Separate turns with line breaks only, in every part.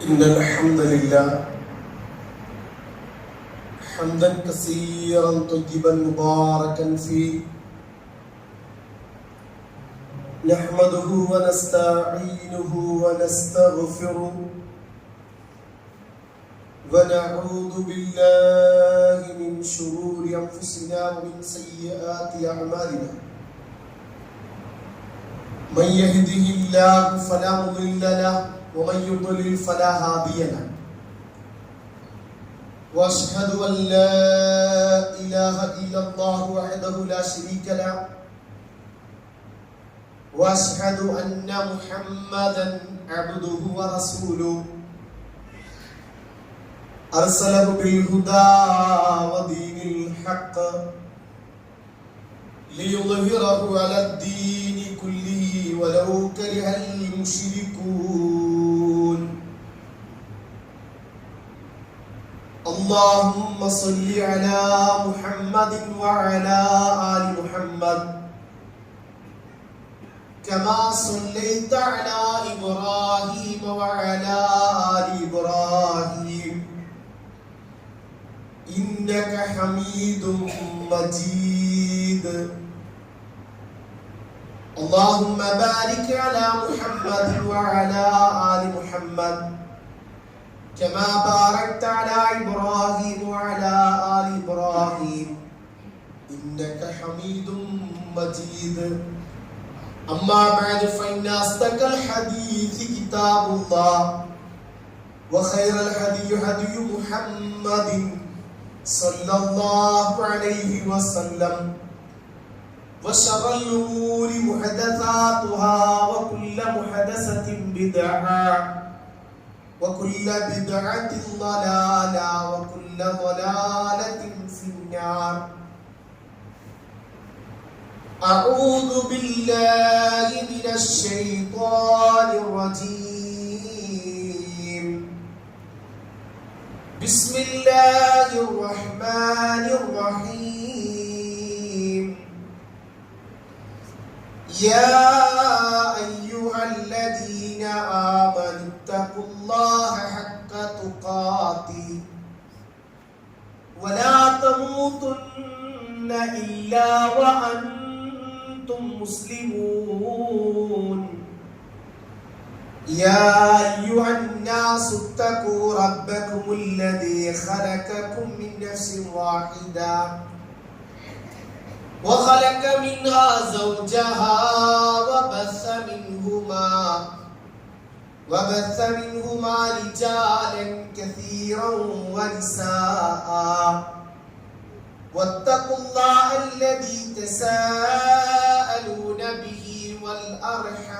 إن الحمد لله حمدا كثيرا طيبا مباركا فيه نحمده ونستعينه ونستغفره ونعوذ بالله من شرور أنفسنا ومن سيئات أعمالنا من يهده الله فلا مضل له ومن يضلل فلا هادي له واشهد ان لا اله الا الله وحده لا شريك له واشهد ان محمدا عبده ورسوله ارسله بالهدى ودين الحق ليظهره على الدين كله ولو كره المشركون اللهم صل على محمد وعلى آل محمد كما صليت على إبراهيم وعلى آل إبراهيم إنك حميد مجيد اللهم بارك على محمد وعلى آل محمد كما باركت على إبراهيم وعلى آل إبراهيم إنك حميد مجيد أما بعد فإن أصدق الحديث كتاب الله وخير الهدي هدي محمد صلى الله عليه وسلم وشر الأمور محدثاتها وكل محدثة بدعة وكل بدعة ضلالة وكل ضلالة في النار أعوذ بالله من الشيطان الرجيم بسم الله الرحمن الرحيم يا أيها الذين آمنوا اتقوا الله حق تقاته ولا تموتن إلا وأنتم مسلمون يا أيها الناس اتقوا ربكم الذي خلقكم من نفس واحدة وخلق منها زوجها وبث منهما رجالا كثيرا ونساء واتقوا الله الذي تساءلون به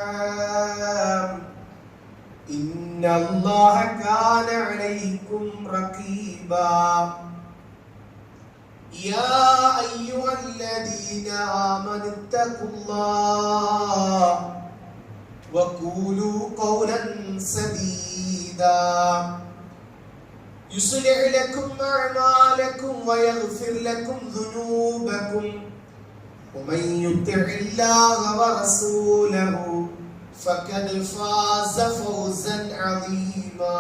والأرحام إن الله كان عليكم رقيبا يا أيها الذين آمنوا اتقوا الله وقولوا قولا سديدا يصلح لكم أعمالكم ويغفر لكم ذنوبكم ومن يطع الله ورسوله فقد فاز فوزا عظيما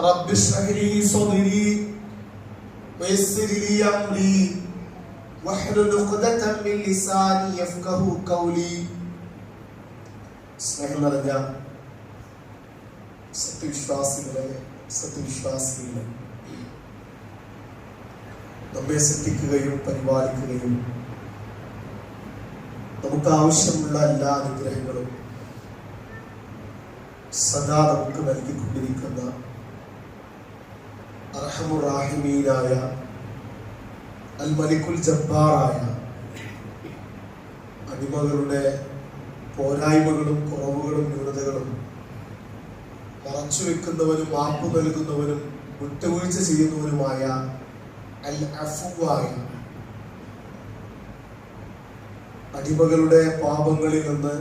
رب اشرح لي صدري ويسر لي أمري واحلل عقدة من لساني يفقهوا قولي സ്നേഹം നിറഞ്ഞ സത്യവിശ്വാസികളെ നമ്മെ സൃഷ്ടിക്കുകയും പരിപാലിക്കുകയും നമുക്ക് ആവശ്യമുള്ള എല്ലാ അനുഗ്രഹങ്ങളും സദാ നമുക്ക് നൽകിക്കൊണ്ടിരിക്കുന്ന അർഹമുർ-റാഹിമീനായ അൽ മലിക്കുൽ ജബ്ബാറായ അടിമകളുടെ പോരായ്മകളും കുറവുകളും ന്യൂനതകളും മറച്ചുവെക്കുന്നവനും മാപ്പ് നൽകുന്നവനും വിട്ടുവീഴ്ച ചെയ്യുന്നവനുമായ അൽ അഫുവായ അടിമകളുടെ പാപങ്ങളിൽ നിന്ന്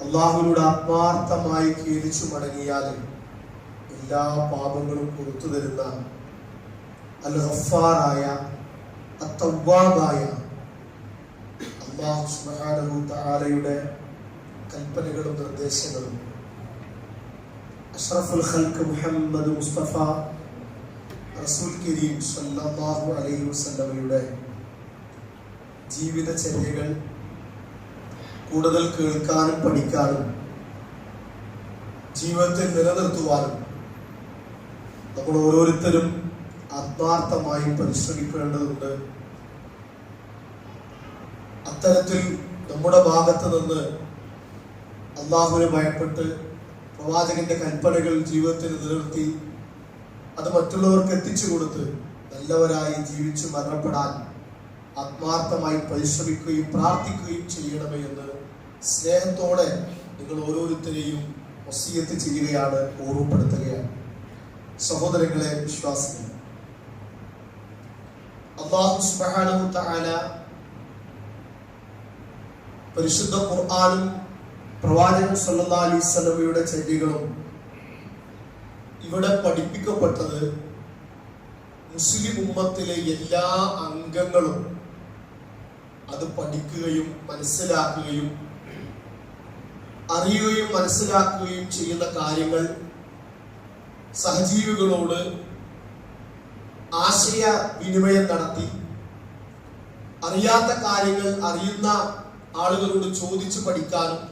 അള്ളാഹുവിനോട് ആത്മാർത്ഥമായി ഖേദിച്ചു മടങ്ങിയാൽ എല്ലാ പാപങ്ങളും പുറത്തു തരുന്ന അൽ ഗഫാറായ അത്തവ്വാബായ അല്ലാഹു സുബ്ഹാനഹു തആലയുടെ കൽപ്പനകളും നിർദ്ദേശങ്ങളും അഷ്റഫുൽ ഖൽഖ് മുഹമ്മദ് മുസ്തഫ റസൂൽ കരീം സല്ലല്ലാഹു അലൈഹി വസല്ലമയുടെ ജീവിതചര്യകൾ കൂടുതൽ കേൾക്കാനും പഠിക്കാനും ജീവിതത്തിൽ നിലനിർത്തുവാനും നമ്മൾ ഓരോരുത്തരും ആത്മാർത്ഥമായി പരിശ്രമിക്കേണ്ടതുണ്ട്. അത്തരത്തിൽ നമ്മുടെ ഭാഗത്ത് നിന്ന് അള്ളാഹുവിനെ ഭയപ്പെട്ട് പ്രവാചകന്റെ കൽപ്പനകൾ ജീവിതത്തിൽ നിലനിർത്തി അത് മറ്റുള്ളവർക്ക് എത്തിച്ചു കൊടുത്ത് നല്ലവരായി ജീവിച്ച് മരണപ്പെടാൻ ആത്മാർത്ഥമായി പരിശ്രമിക്കുകയും പ്രാർത്ഥിക്കുകയും ചെയ്യണമേ എന്ന് സ്നേഹത്തോടെ നിങ്ങൾ ഓരോരുത്തരെയും വസിയത്ത് ചെയ്യുകയാണ്, ഓർമ്മപ്പെടുത്തുകയാണ്. സഹോദരങ്ങളെ, വിശ്വാസികൾ, അല്ലാഹു സുബ്ഹാനഹു തആല പരിശുദ്ധ ഖുർആനും പ്രവാചകൻ സല്ലല്ലാഹു അലൈഹി വസല്ലമയുടെ ചര്യകളും ഇവിടെ പഠിപ്പിക്കപ്പെട്ടത് മുസ്ലിം ഉമ്മത്തിലെ എല്ലാ അംഗങ്ങളും അത് പഠിക്കുകയും മനസ്സിലാക്കുകയും അറിയുകയും മനസ്സിലാക്കുകയും ചെയ്യുന്ന കാര്യങ്ങൾ സഹജീവികളോട് ആശയവിനിമയം നടത്തി അറിയാത്ത കാര്യങ്ങൾ അറിയുന്ന ആളുകളോട് ചോദിച്ചു പഠിക്കാനും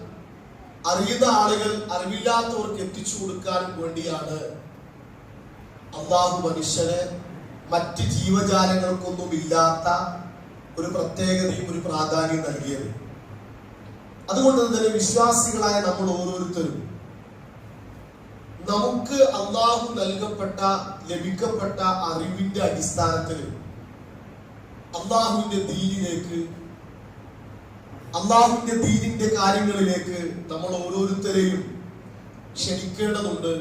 അറിയുന്ന ആളുകൾ അറിവില്ലാത്തവർക്ക് എത്തിച്ചു കൊടുക്കാനും വേണ്ടിയാണ് അല്ലാഹു മനുഷ്യന് മറ്റ് ജീവജാലങ്ങൾക്കൊന്നും ഇല്ലാത്ത ഒരു പ്രത്യേകതയും ഒരു പ്രാധാന്യം നൽകിയത്. അതുകൊണ്ട് തന്നെ വിശ്വാസികളായ നമ്മൾ ഓരോരുത്തരും നമുക്ക് അല്ലാഹു ലഭിക്കപ്പെട്ട അറിവിന്റെ അടിസ്ഥാനത്തിൽ അല്ലാഹുവിന്റെ ദീനിന്റെ കാര്യങ്ങളിലേക്ക് നമ്മൾ ഓരോരുത്തരെയും ക്ഷണിക്കേണ്ടതുണ്ട്,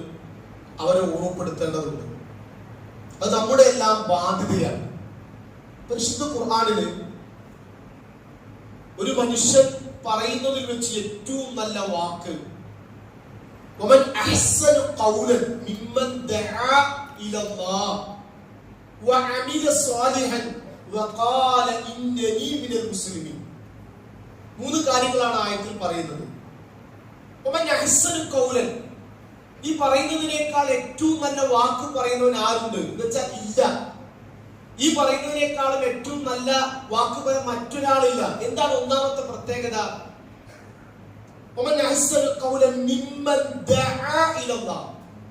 അവരെ ഓർമ്മപ്പെടുത്തേണ്ടതുണ്ട്. അത് നമ്മുടെ എല്ലാം ബാധ്യതയാണ്. പരിശുദ്ധ ഖുർആനില് ഒരു മനുഷ്യൻ പറയുന്നതിൽ വെച്ച് ഏറ്റവും നല്ല വാക്ക് വമൻ അഹ്സനു ഖൗലൻ മിമ്മൻ ദഅ ഇലല്ലാഹ് വഅമില സ്വാലിഹൻ വഖാല ഇന്നനി മിനൽ മുസ്ലിമീൻ. മൂന്ന് കാര്യങ്ങളാണ് ആയത്തിൽ പറയുന്നത്. വമൻ അഹ്സനു ഖൗലൻ, ഈ പറയുന്നതിനേക്കാൾ ഏറ്റവും നല്ല വാക്ക് പറയുന്നവൻ ആരുണ്ട് എന്ന് വെച്ചാൽ ഇല്ല. ഈ പറയുന്നതിനേക്കാളും ഏറ്റവും നല്ല വാക്ക് പറയാൻ മറ്റൊരാളില്ല. എന്താണ് ഒന്നാമത്തെ പ്രത്യേകത?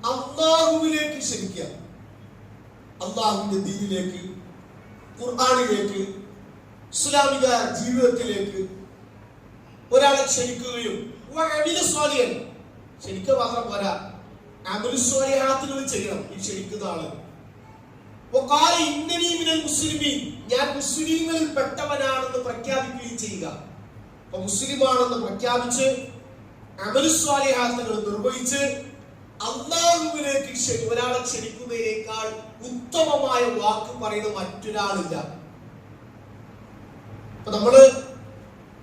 അല്ലാഹുവിലേക്ക് ക്ഷണിക്കുക, അല്ലാഹുവിന്റെ ദീനിലേക്ക്, ഖുർആനിലേക്ക്, ഇസ്ലാമിക ജീവിതത്തിലേക്ക് ഒരാളെ ക്ഷണിക്കുകയും ക്ഷണിക്കുക മാത്രം പോരാ, അമലു സ്വാലിഹാത്തുകൾ ചെയ്യണം ഈ ക്ഷണിക്കുന്ന ആള്. ഞാൻ മുസ്ലിങ്ങളിൽ പെട്ടവനാണെന്ന് പ്രഖ്യാപിക്കുകയും ചെയ്യുക. അപ്പൊ മുസ്ലിമാണെന്ന് പ്രഖ്യാപിച്ച് അമലു സ്വാലിഹാത്തുകൾ നിർവഹിച്ച് അല്ലാഹുവിലേക്ക് ഒരാളെ ക്ഷണിക്കുന്നതിനേക്കാൾ ഉത്തമമായ വാക്ക് പറയുന്ന മറ്റൊരാളില്ല. അപ്പൊ നമ്മള്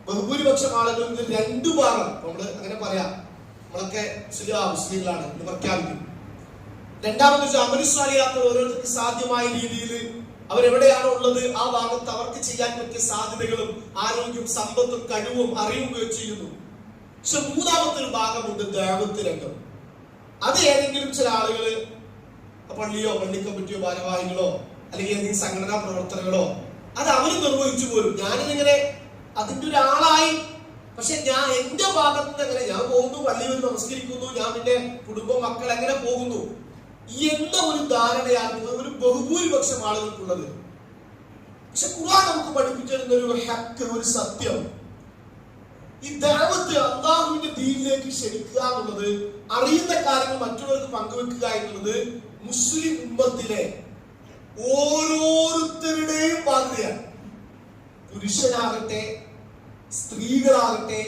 ബഹുഭൂരിപക്ഷം ആളുകൾ രണ്ടു ഭാഗം നമ്മള് അങ്ങനെ പറയാം, നമ്മളൊക്കെ മുസ്ലിങ്ങളാണ് എന്ന് പ്രഖ്യാപിക്കും. രണ്ടാമത് അമലു സ്വാലിഹാത്തുകൾ ഓരോരുത്തർക്ക് സാധ്യമായ രീതിയിൽ അവരെവിടെയാണോ ഉള്ളത് ആ ഭാഗത്ത് അവർക്ക് ചെയ്യാൻ പറ്റിയ സാധ്യതകളും ആരോഗ്യവും സമ്പത്തും കഴിവും അറിയുകയും ചെയ്യുന്നു. പക്ഷെ മൂന്നാമത്തെ ഒരു ഭാഗമുണ്ട്, ദഅവത്ത് രംഗം. അത് ഏതെങ്കിലും ചില ആളുകള് പള്ളിയോ പള്ളിക്കമ്മിറ്റിയോ ഭാരവാഹികളോ അല്ലെങ്കിൽ ഏതെങ്കിലും സംഘടനാ പ്രവർത്തനങ്ങളോ അത് അവര് നിർവഹിച്ചു പോലും. ഞാനിങ്ങനെ അതിന്റെ ഒരാളായി, പക്ഷെ ഞാൻ എന്റെ ഭാഗത്ത് നിന്ന് എങ്ങനെ ഞാൻ പോകുന്നു, പള്ളിയിൽ നമസ്കരിക്കുന്നു, ഞാൻ എന്റെ കുടുംബം മക്കൾ എങ്ങനെ പോകുന്നു എന്ന ഒരു ധാരണയാണ് ഒരു ബഹുഭൂരിപക്ഷം ആളുകൾക്കുള്ളത്. പക്ഷെ ഖുർആൻ നമുക്ക് പഠിപ്പിച്ചിരുന്ന ഒരു ഹക്ക്, ഒരു സത്യം, ഈ ദഅവത്ത് അല്ലാഹുവിന്റെ ദീനിലേക്ക് ക്ഷണിക്കുക എന്നുള്ളത്, അറിയുന്ന കാര്യങ്ങൾ മറ്റുള്ളവർക്ക് പങ്കുവെക്കുക എന്നുള്ളത് മുസ്ലിം ഉമ്മത്തിലെ ഓരോരുത്തരുടെയും ബാധ്യതയാണ്. പുരുഷനാകട്ടെ, സ്ത്രീകളാകട്ടെ,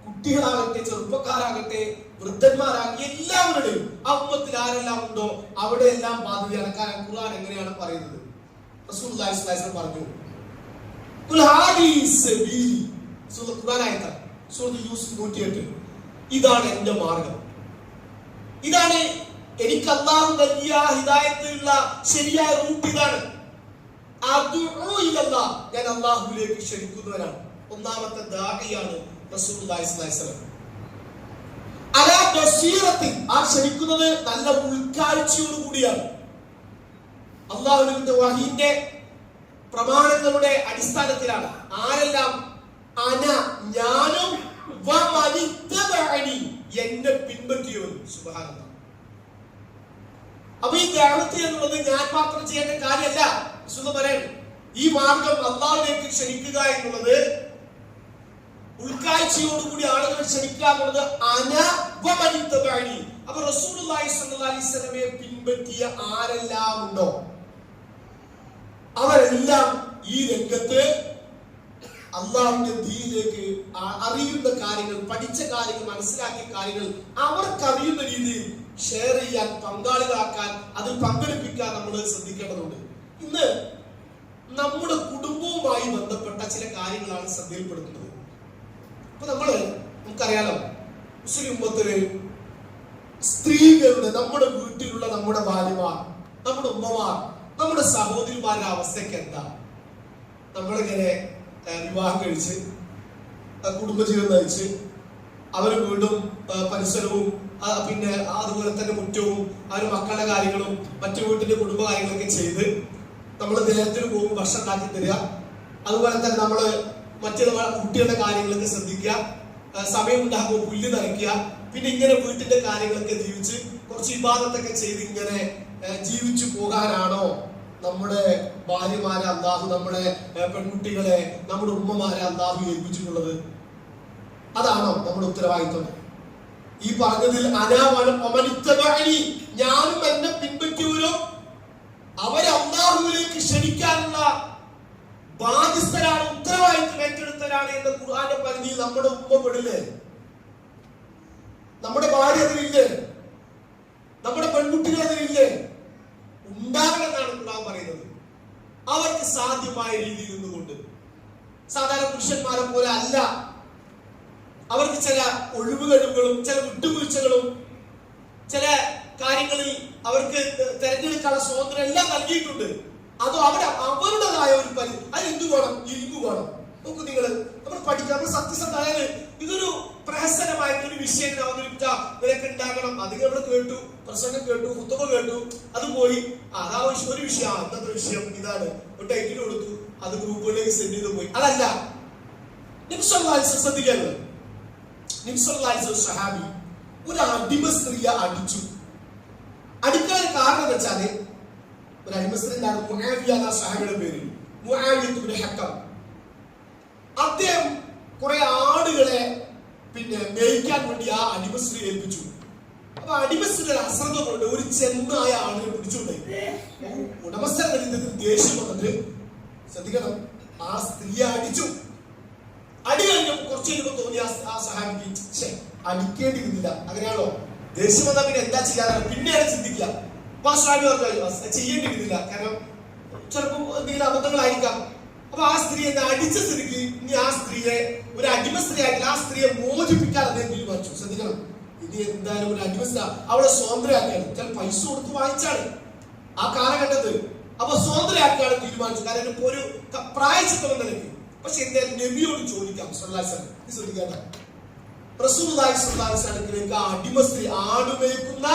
കുട്ടികളാകട്ടെ, ചെറുപ്പക്കാരാകട്ടെ, വൃദ്ധന്മാരാകട്ടെ, എല്ലാവരുടെയും ആ ഉമ്മത്തിൽ ആരെല്ലാം ഉണ്ടോ അവിടെ എല്ലാം ബാധ്യതയാണ്. കാരണം ഖുർആൻ എങ്ങനെയാണ് പറയുന്നത്? റസൂലുള്ളാഹി സ്വല്ലല്ലാഹു അലൈഹി വസല്ലം പറഞ്ഞു, ഖുൽ ഹാദിഹി സബീലി, ഖുർആൻ ആയത്ത് സൂറത്ത് യൂസുഫ് 108, ഇതാണ് എന്റെ മാർഗം, ഇതാണ് എനിക്ക് അല്ലാഹു നൽകിയ ഹിദായത്തിലുള്ള ശരിയായ റൂട്ട്, ഇതാണ്. ഞാൻ അല്ലാഹുവിലേക്ക് ക്ഷണിക്കുന്നവരാണ്. ഒന്നാമത്തെ ദാഇയാണ് റസൂലുള്ളാഹി സ്വല്ലല്ലാഹു അലൈഹി വസല്ലം. അലാ ബസീറത്തിൻ, ആ ക്ഷണിക്കുന്നത് നല്ല ഉൾക്കാഴ്ചയോട് കൂടിയാണ്. അള്ളാഹുവിന്റെ വഹീന്റെ പ്രമാണങ്ങളുടെ അടിസ്ഥാനത്തിലാണ്. ആരെല്ലാം? അന, ഞാനും, വമനിത്തബഅനി, എന്നെ പിൻപറ്റിയവരും. സുബ്ഹാനല്ലാഹ്. അപ്പൊ ഈ ദഅവത്ത് എന്നുള്ളത് ഞാൻ മാത്രം ചെയ്യേണ്ട കാര്യമല്ല. വിശുദ്ധ പറയണം, ഈ മാർഗം അള്ളാഹുവിലേക്ക് ക്ഷണിക്കുക എന്നുള്ളത്, ഉൾക്കാഴ്ചയോടുകൂടി ആളുകൾ ക്ഷണിക്കുക എന്നുള്ളത് അന വമനിത്തബഅനി. അപ്പൊ റസൂലുള്ളാഹി സ്വല്ലല്ലാഹി അലൈഹി വസല്ലമയെ പിൻപറ്റിയ ആരെല്ലാം ഉണ്ടോ അവരെല്ലാം ഈ രംഗത്ത് അള്ളാഹുവിന്റെ ദീനിലേക്ക് അറിയുന്ന കാര്യങ്ങൾ, പഠിച്ച കാര്യങ്ങൾ, മനസ്സിലാക്കിയ കാര്യങ്ങൾ അവർക്കറിയുന്ന രീതിയിൽ ഷെയർ ചെയ്യാൻ, പങ്കാളികളാക്കാൻ, അതിൽ പങ്കെടുപ്പിക്കാൻ നമ്മൾ ശ്രദ്ധിക്കേണ്ടതുണ്ട്. ഇന്ന് നമ്മുടെ കുടുംബവുമായി ബന്ധപ്പെട്ട ചില കാര്യങ്ങളാണ് ശ്രദ്ധയിൽപ്പെടുത്തുന്നത്. അപ്പൊ നമുക്കറിയാലോ, മുസ്ലിം ഉമ്മത്തില് സ്ത്രീകളുടെ, നമ്മുടെ വീട്ടിലുള്ള നമ്മുടെ ഭാര്യമാർ, നമ്മുടെ ഉമ്മമാർ, നമ്മുടെ സഹോദരിമാരുടെ അവസ്ഥയ്ക്ക് എന്താ? നമ്മളിങ്ങനെ വിവാഹം കഴിച്ച് കുടുംബജീവിതം നയിച്ച് അവര് വീടും പരിസരവും പിന്നെ അതുപോലെ തന്നെ മുറ്റവും അവര് മക്കളുടെ കാര്യങ്ങളും മറ്റു വീട്ടിന്റെ കുടുംബ കാര്യങ്ങളൊക്കെ ചെയ്ത് നമ്മൾ നേരത്തിന് പോകും, ഭക്ഷണം ഉണ്ടാക്കി തരിക. അതുപോലെ തന്നെ നമ്മള് മറ്റു കുട്ടികളുടെ കാര്യങ്ങളൊക്കെ ശ്രദ്ധിക്കുക, സമയം ഉണ്ടാക്കുമ്പോൾ പുല്ല് നനയ്ക്കുക. പിന്നെ ഇങ്ങനെ വീട്ടിന്റെ കാര്യങ്ങളൊക്കെ ജീവിച്ച് കുറച്ച് ഇബാദത്തൊക്കെ ചെയ്ത് ഇങ്ങനെ ജീവിച്ചു പോകാനാണോ നമ്മുടെ ഭാര്യമാരെ അല്ലാഹു, നമ്മുടെ പെൺകുട്ടികളെ, നമ്മുടെ ഉമ്മമാരെ അല്ലാഹു ഏൽപ്പിച്ചിട്ടുള്ളത്? അതാണോ നമ്മുടെ ഉത്തരവാദിത്വം? ഈ പറഞ്ഞതിൽ ഞാനും എന്നെ പിൻപറ്റിയവരും അവരെ അല്ലാഹുവിലേക്ക് ക്ഷണിക്കാനുള്ള ബാധ്യസ്ഥരാണ്, ഉത്തരവാദിത്വം ഏറ്റെടുത്തവരാണ് എന്ന ഖുർആന്റെ പരിധിയിൽ നമ്മുടെ ഉമ്മ പെടില്ലേ? നമ്മുടെ ഭാര്യ അതിലില്ലേ? നമ്മുടെ പെൺകുട്ടികൾ അതിലില്ലേ? ഉണ്ടാകണമെന്നാണ് ഖുർആൻ പറയുന്നത്. അവർക്ക് സാധ്യമായ രീതിയിൽ നിന്നുകൊണ്ട്, സാധാരണ പുരുഷന്മാരെ പോലെ അല്ല. അവർക്ക് ചില ഒഴിവുകഴിവുകളും ചില വിട്ടുവീഴ്ചകളും ചില കാര്യങ്ങളിൽ അവർക്ക് തെരഞ്ഞെടുക്കാനുള്ള സ്വാതന്ത്ര്യം എല്ലാം നൽകിയിട്ടുണ്ട്. അത് അവരുടേതായ ഒരു പരിധി. അതിന് വേണം, ഇരിക്കു വേണം. നോക്കൂ, നമ്മൾ പഠിക്കാം, നമ്മൾ സത്യസന്ധ. അതായത് ഇതൊരു പ്രഹസനമായിട്ടൊരു വിഷയം അവതരിപ്പിച്ച നിനക്ക് ഉണ്ടാകണം. അത് നമ്മൾ കേട്ടു, പ്രസംഗം കേട്ടു, കുത്തുബ കേട്ടു, അത് പോയി. അതാ ഒരു വിഷയം, അന്നത്തെ വിഷയം ഇതാണ്, ഒരു ടൈറ്റിൽ കൊടുത്തു, അത് ഗ്രൂപ്പുകളിലേക്ക് സെൻഡ് ചെയ്ത് പോയി. അതല്ല, നബി സല്ലല്ലാഹു അലൈഹി വസല്ലം ശ്രദ്ധിക്കരുത്. നബി സല്ലല്ലാഹു അലൈഹി വസല്ലം സഹാബി ഒരു അടിമ സ്ത്രീയെ അടിച്ചു. അടിക്കാൻ കാരണം എന്ന് വെച്ചാല്, ഒരു അടിമ സ്ത്രീ ഉണ്ടായിരുന്നു, മുആവിയ എന്ന സഹാബിയുടെ പേര്, മുആവിയ ഇബ്നു ഹക്കം. അദ്ദേഹം കുറെ ആടുകളെ മേയിക്കാൻ വേണ്ടി ആ അടിമസ്ത്രീ ഏൽപ്പിച്ചു. അപ്പൊ അടിമസ്ത്രീയുടെ അശ്രദ്ധ കൊണ്ട് ഒരു ചെന്നായ ആടിനെ പിടിച്ചുകൊണ്ട് ഉടമസ്ഥൻ ദേഷ്യം വന്നിട്ട്, ശ്രദ്ധിക്കണം, ആ സ്ത്രീയെ അടിച്ചു. അടി കഴിഞ്ഞു കുറച്ചു കഴിയുമ്പോൾ തോന്നി ആ സഹാബിക്ക് അടിക്കേണ്ടിയിരുന്നില്ല. അങ്ങനെയാണോ? ദേഷ്യം വന്നാൽ പിന്നെ എന്താ ചെയ്യാതെ പിന്നെയാണ് ചിന്തിക്കുക. അപ്പൊ ആ സഹാബി പറഞ്ഞു ചെയ്യേണ്ടിയിരുന്നില്ല, കാരണം ചിലപ്പോൾ എന്തെങ്കിലും അബദ്ധങ്ങളായിരിക്കാം. അപ്പൊ ആ സ്ത്രീ എന്നെ അടിച്ച സ്ഥിതിക്ക് ഇനി ആ സ്ത്രീയെ ഒരു അടിമ സ്ത്രീ ആയിട്ടില്ല, ആ സ്ത്രീയെ മോചിപ്പിക്കാൻ അദ്ദേഹം തീരുമാനിച്ചു. ശ്രദ്ധിക്കണം, ഇത് എന്തായാലും ഒരു അടിമ സ്ത്രീ അവളെ സ്വാതന്ത്ര്യമാക്കിയാണ്. ചില പൈസ കൊടുത്ത് വാങ്ങിച്ചാണ് ആ കാലഘട്ടത്തിൽ. അപ്പൊ സ്വാതന്ത്ര്യമാക്കിയാണ് തീരുമാനിച്ചു, കാരണം ഇപ്പൊ ഒരു പ്രായച്ചിത്തം നിലയ്ക്ക്. പക്ഷെ എന്തായാലും നബിയോട് ചോദിക്കാം. ശ്രദ്ധിക്കേണ്ട, റസൂലുള്ളാഹി സ്വല്ലല്ലാഹു അലൈഹി വസല്ലമയിലേക്ക് ആ അടിമ സ്ത്രീ, ആടുമേക്കുന്ന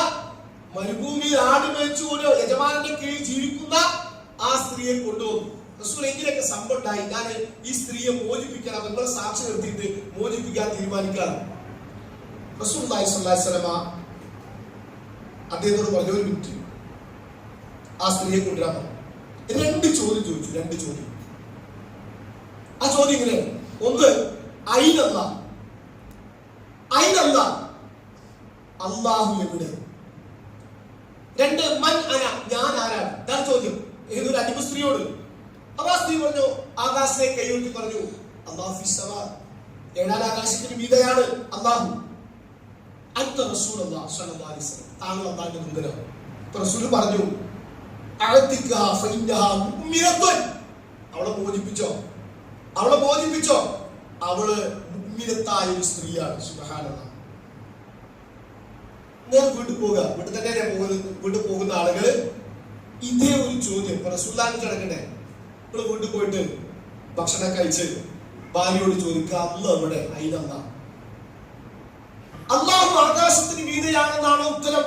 മരുഭൂമിയിൽ ആടുമേച്ചു ഒരു യജമാനന്റെ കീഴിൽ ജീവിക്കുന്ന ആ സ്ത്രീയെ കൊണ്ടുവന്നു. റസൂൽ എങ്കിലൊക്കെ സംഭവം ഉണ്ടായി, ഞാൻ ഈ സ്ത്രീയെ മോചിപ്പിക്കണം, നിങ്ങളെ സാക്ഷി നിർത്തിയിട്ട് മോചിപ്പിക്കാൻ തീരുമാനിക്കാറ്. റസൂലുള്ളാഹി സ്വല്ലല്ലാഹു അലൈഹി വസല്ലമ അദ്ദേഹത്തോട് പറഞ്ഞു, ഒരു മിനിറ്റ്, ആ സ്ത്രീയെ കൊണ്ടുവരാൻ പറഞ്ഞു. രണ്ട് ചോദ്യം ചോദിച്ചു, രണ്ട് ചോദ്യം. ആ ചോദ്യം ഇങ്ങനെ, ഒന്ന്, അയിനല്ല, അല്ലാഹു എവിടെ? രണ്ട്, മൻ അന, ഞാൻ ആരാണ്? ഇതാണ് ചോദ്യം ഏതൊരു അടിമ സ്ത്രീയോട്. അപ്പൊ ആ സ്ത്രീ പറഞ്ഞു, ആകാശത്തെ കൈയൊട്ടി പറഞ്ഞു, അല്ലാഹു ഫിസ് സമാ, ഏഴാം ആകാശത്തിന് മീതെയാണ് അല്ലാഹു. അൻത റസൂലുള്ളാഹി സ്വല്ലല്ലാഹു അലൈഹി വസല്ലം, താങ്കൾ അല്ലാഹുവിന്റെ ദൂതനാണ്. അപ്പൊ റസൂൽ പറഞ്ഞു, അഅതിക ഫഇന്നഹാ മുഅ്മിനത്തുൻ, അവളെ മോചിപ്പിച്ചോ, അവളെ മോചിപ്പിച്ചോ, അവള് മുഅ്മിനത്തായ ഒരു സ്ത്രീയാണ്. സുബ്ഹാനല്ലാഹ്. ഞാൻ വീട്ടിൽ പോകുക, വീട്ടിൽ തന്നെ വീട്ടിൽ പോകുന്ന ആളുകള് ഇതേ ഒരു ചോദ്യം റസൂലുള്ളാഹിക്ക് കിടക്കണ്ടേ? നമ്മള് വീട്ടിൽ പോയിട്ട് ഭക്ഷണം കഴിച്ച് ഭാര്യയോട് ചോദിക്കുക, അല്ലാഹു എവിടെ? അയിനല്ലാഹ്, അല്ലാഹു ആകാശത്തിന് മീതെയാണെന്നാണോ ഉത്തരം?